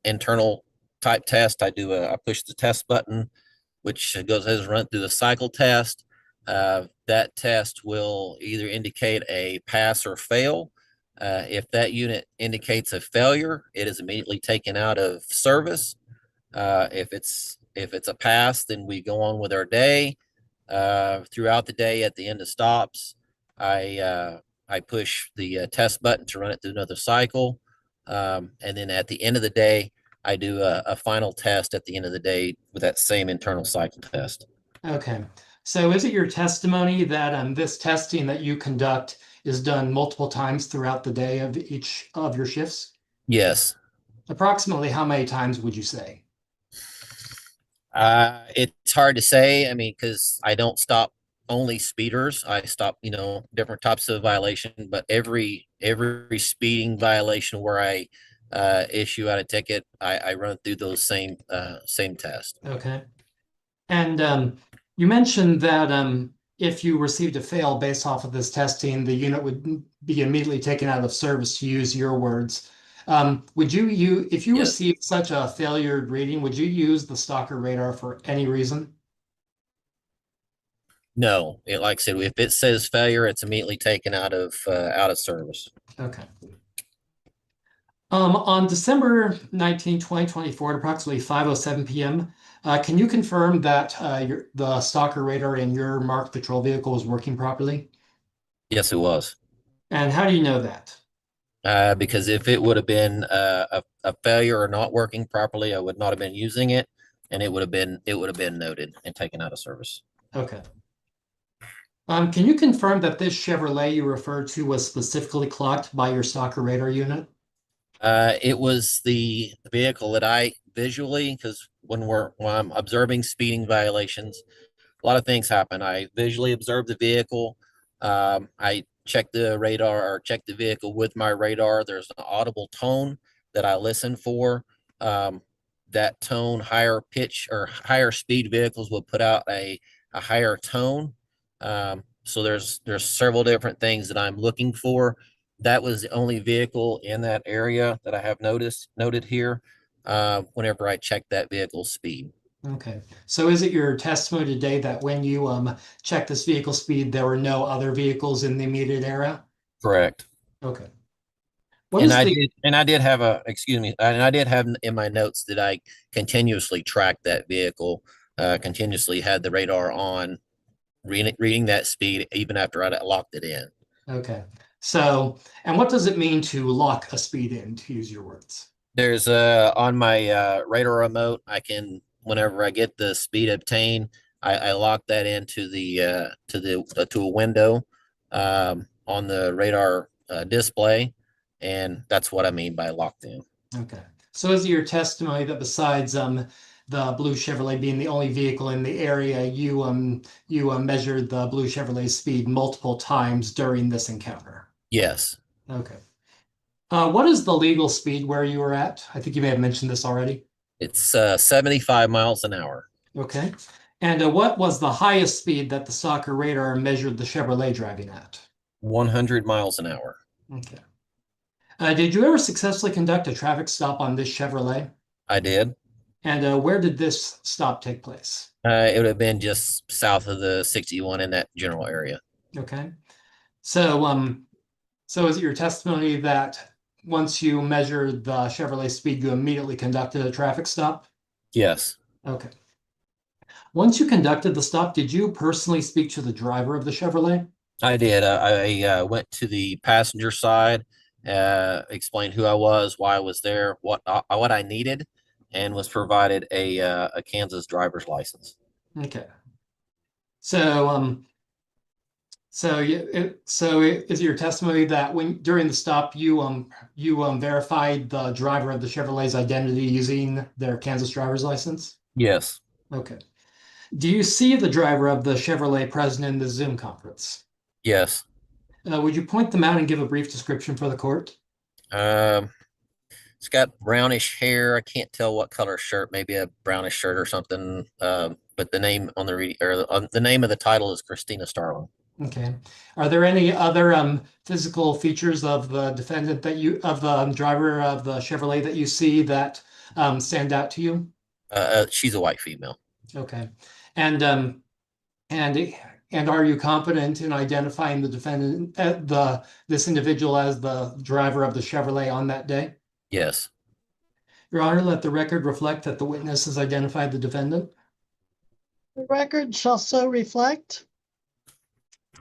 internal type test. I push the test button, which has run through the cycle test. That test will either indicate a pass or fail. If that unit indicates a failure, it is immediately taken out of service. If it's a pass, then we go on with our day. Throughout the day, at the end of stops, I push the test button to run it through another cycle, and then at the end of the day, I do a final test at the end of the day with that same internal cycle test. Okay. So is it your testimony that this testing that you conduct is done multiple times throughout the day of each of your shifts? Yes. Approximately how many times would you say? It's hard to say. I mean, because I don't stop only speeders. I stop, different types of violation, but every speeding violation where I issue out a ticket, I run through those same tests. Okay. And you mentioned that if you received a fail based off of this testing, the unit would be immediately taken out of service, to use your words. If you received such a failure reading, would you use the stalker radar for any reason? No, like I said, if it says failure, it's immediately taken out of service. Okay. On December 19, 2024, at approximately 5:07 p.m., can you confirm that the stalker radar in your marked patrol vehicle was working properly? Yes, it was. And how do you know that? Because if it would have been a failure or not working properly, I would not have been using it, and it would have been noted and taken out of service. Okay. Can you confirm that this Chevrolet you referred to was specifically clocked by your stalker radar unit? It was the vehicle that I visually, because when I'm observing speeding violations, a lot of things happen. I visually observe the vehicle. I check the radar or check the vehicle with my radar. There's an audible tone that I listen for. That tone, higher pitch or higher speed vehicles will put out a higher tone. So there's several different things that I'm looking for. That was the only vehicle in that area that I have noted here whenever I check that vehicle's speed. Okay. So is it your testimony today that when you checked this vehicle speed, there were no other vehicles in the immediate area? Correct. Okay. I did have in my notes that I continuously tracked that vehicle, continuously had the radar on, reading that speed even after I locked it in. Okay. So, and what does it mean to lock a speed in, to use your words? There's on my radar remote, I can, whenever I get the speed obtained, I lock that into to a window on the radar display, and that's what I mean by locked in. Okay. So is it your testimony that besides the blue Chevrolet being the only vehicle in the area, you measured the blue Chevrolet speed multiple times during this encounter? Yes. Okay. What is the legal speed where you were at? I think you may have mentioned this already. It's 75 miles an hour. Okay. And what was the highest speed that the stalker radar measured the Chevrolet driving at? 100 miles an hour. Okay. Did you ever successfully conduct a traffic stop on this Chevrolet? I did. And where did this stop take place? It would have been just south of the 61 in that general area. Okay. So, so is it your testimony that measured the Chevrolet speed, you immediately conducted a traffic stop? Yes, Okay. Once you conducted the stop, did you personally speak to the driver of the Chevrolet? I did. I went to the passenger side, explained who I was, why I was there, what I needed, and was provided a Kansas driver's license. Okay. So is your testimony that during the stop you verified the driver of the Chevrolet's identity using their Kansas driver's license? Yes. Okay. Do you see the driver of the Chevrolet present in the Zoom conference? Yes. Would you point them out and give a brief description for the court? It's got brownish hair. I can't tell what color shirt, maybe a brownish shirt or something. But the name on the name of the title is Christina Starling. Okay. Are there any other physical features of the defendant of the driver of the Chevrolet that you see that stand out to you? She's a white female. Okay. And are you confident in identifying the defendant, this individual as the driver of the Chevrolet on that day? Yes. Your Honor, let the record reflect that the witness has identified the defendant. The record shall so reflect.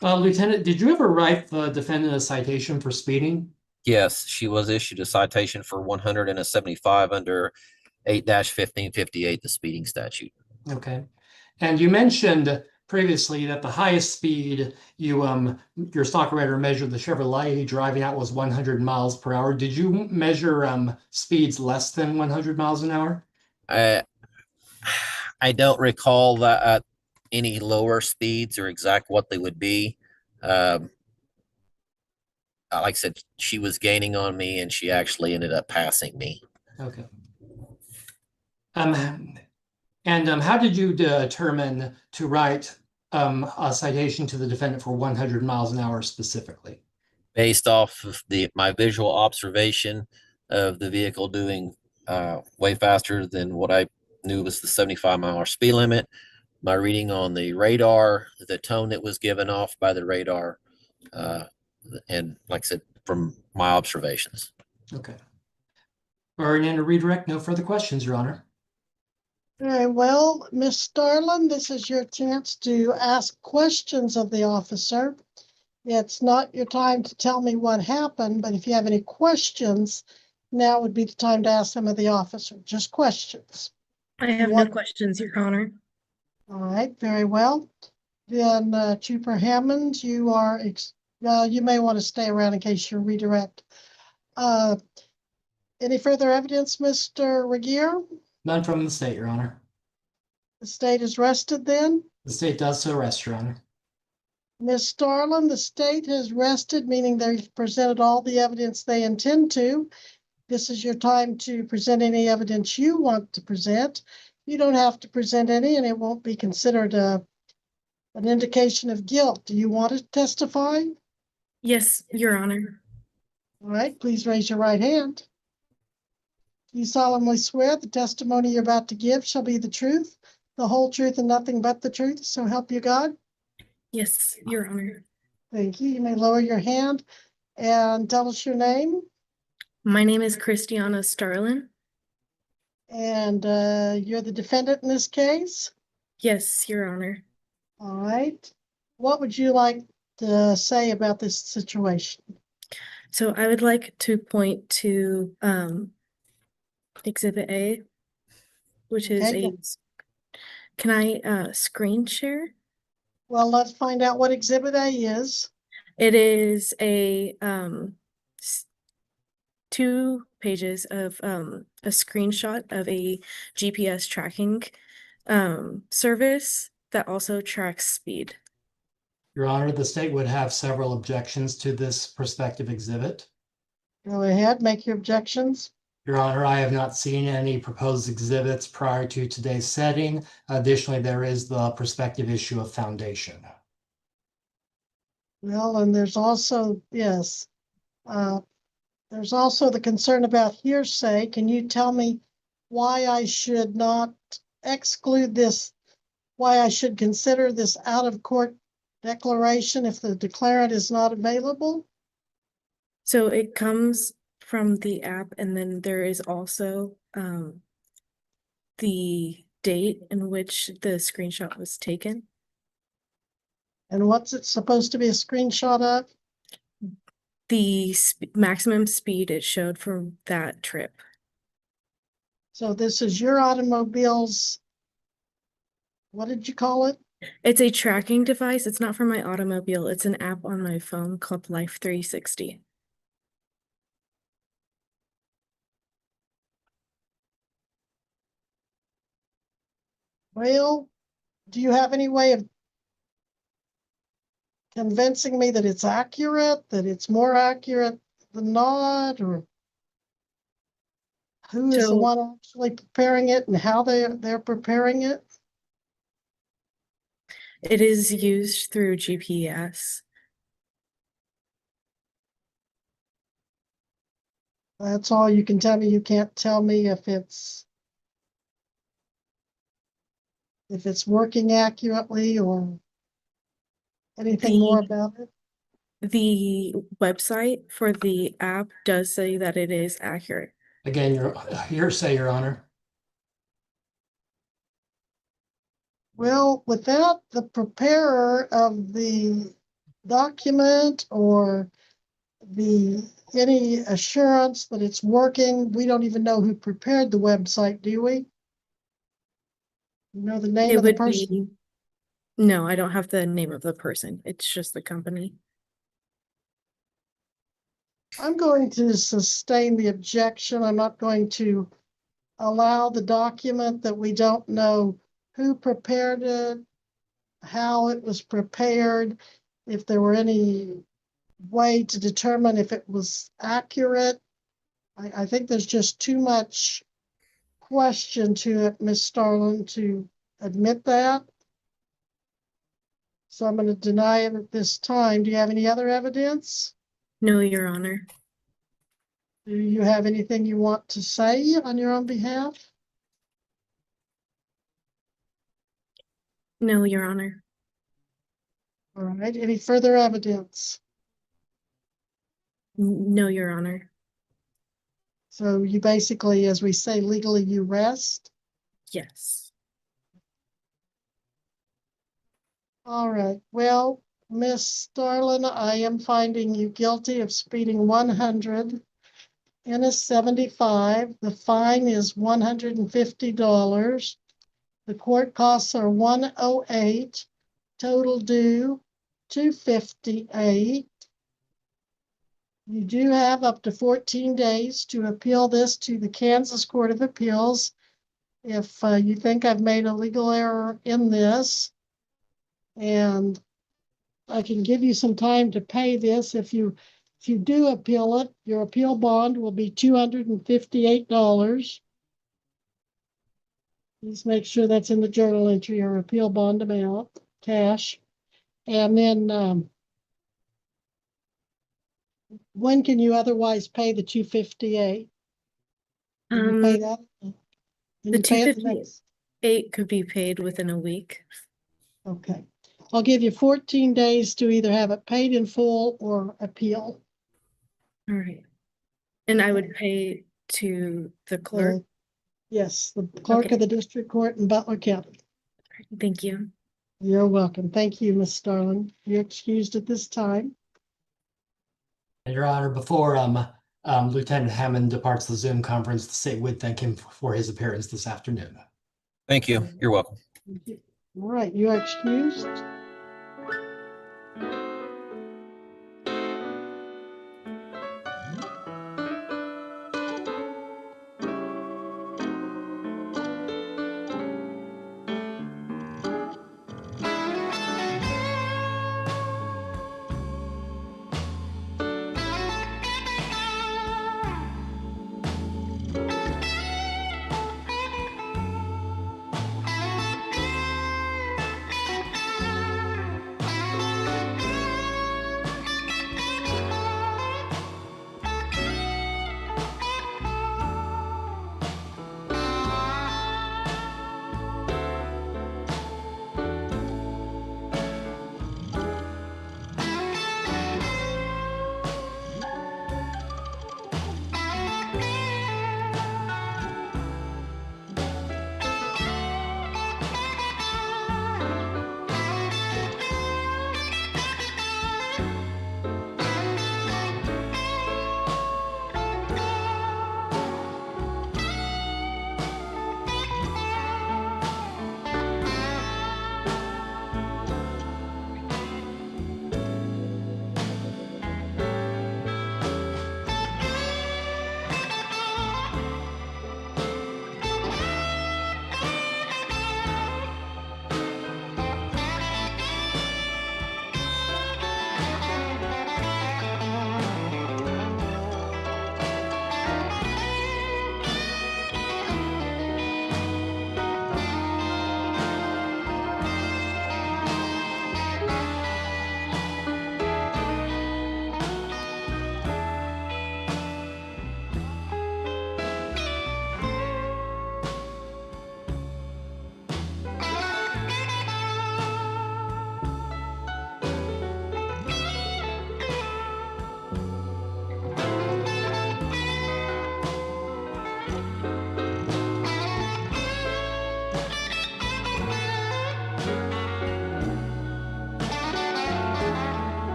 Lieutenant, did you ever write the defendant a citation for speeding? Yes, she was issued a citation for 175 under 8-1558, the speeding statute. Okay. And you mentioned previously that the highest speed your stock radar measured the Chevrolet driving out was 100 miles per hour. Did you measure speeds less than 100 miles an hour? I don't recall that any lower speeds or exact what they would be. Like I said, she was gaining on me and she actually ended up passing me. Okay. How did you determine to write a citation to the defendant for 100 miles an hour specifically? Based off of my visual observation of the vehicle doing way faster than what I knew was the 75-mile speed limit, my reading on the radar, the tone that was given off by the radar, and like I said, from my observations. Okay. Barring in a redirect, no further questions, Your Honor. Very well, Miss Starlin, this is your chance to ask questions of the officer. It's not your time to tell me what happened, but if you have any questions, now would be the time to ask them of the officer. Just questions. I have no questions, Your Honor. All right, very well. Then Trooper Hammond, you are, you may want to stay around in case you redirect. Any further evidence, Mr. Regier? None from the state, Your Honor. The state is rested then? The state does so rest, Your Honor. Ms. Starlin, the state has rested, meaning they've presented all the evidence they intend to. This is your time to present any evidence you want to present. You don't have to present any, and it won't be considered an indication of guilt. Do you want to testify? Yes, Your Honor. All right, please raise your right hand. You solemnly swear the testimony you're about to give shall be the truth, the whole truth, and nothing but the truth, so help you God? Yes, Your Honor. Thank you. You may lower your hand and tell us your name. My name is Christina Starlin. And you're the defendant in this case? Yes, Your Honor. All right. What would you like to say about this situation? So I would like to point to Exhibit A, which is Okay. Can I screen share? Well, let's find out what Exhibit A is. It is a 2 pages of a screenshot of a GPS tracking service that also tracks speed. Your Honor, the state would have several objections to this prospective exhibit. Go ahead, make your objections. Your Honor, I have not seen any proposed exhibits prior to today's setting. Additionally, there is the prospective issue of foundation. Well, and there's also, yes, there's also the concern about hearsay. Can you tell me why I should not exclude this, why I should consider this out-of-court declaration if the declarant is not available? So it comes from the app, and then there is also the date in which the screenshot was taken. And what's it supposed to be a screenshot of? The maximum speed it showed for that trip. So this is your automobile's, what did you call it? It's a tracking device. It's not for my automobile. It's an app on my phone called Life 360. Well, do you have any way of convincing me that it's accurate, that it's more accurate than not, or who is the one actually preparing it and how they're preparing it? It is used through GPS. That's all you can tell me. You can't tell me if it's working accurately or anything more about it. The website for the app does say that it is accurate. Again, your hearsay, Your Honor. Well, without the preparer of the document or any assurance that it's working, we don't even know who prepared the website, do we? You know the name of the person? No, I don't have the name of the person. It's just the company. I'm going to sustain the objection. I'm not going to allow the document that we don't know who prepared it, how it was prepared, if there were any way to determine if it was accurate. I think there's just too much question to it, Ms. Starlin, to admit that. So I'm going to deny it at this time. Do you have any other evidence? No, Your Honor. Do you have anything you want to say on your own behalf? No, Your Honor. All right. Any further evidence? No, Your Honor. So you basically, as we say legally, you rest? Yes. All right. Well, Miss Starlin, I am finding you guilty of speeding 100 in a 75. The fine is $150. The court costs are $108. Total due $258. You do have up to 14 days to appeal this to the Kansas Court of Appeals. If you think I've made a legal error in this, and I can give you some time to pay this. If you do appeal it, your appeal bond will be $258. Please make sure that's in the journal entry, or appeal bond amount, cash. And then when can you otherwise pay the $258? Can you pay that? Can The you pay it the next? $258 could be paid within a week. Okay. I'll give you 14 days to either have it paid in full or appeal. All right. And I would pay to the clerk? Yes, the clerk of the district court in Butler County. Thank you. You're welcome. Thank you, Ms. Starlin. You're excused at this time. Your Honor, before Lieutenant Hammond departs the Zoom conference, the state would thank him for his appearance this afternoon. Thank you. You're welcome. All right, you are excused.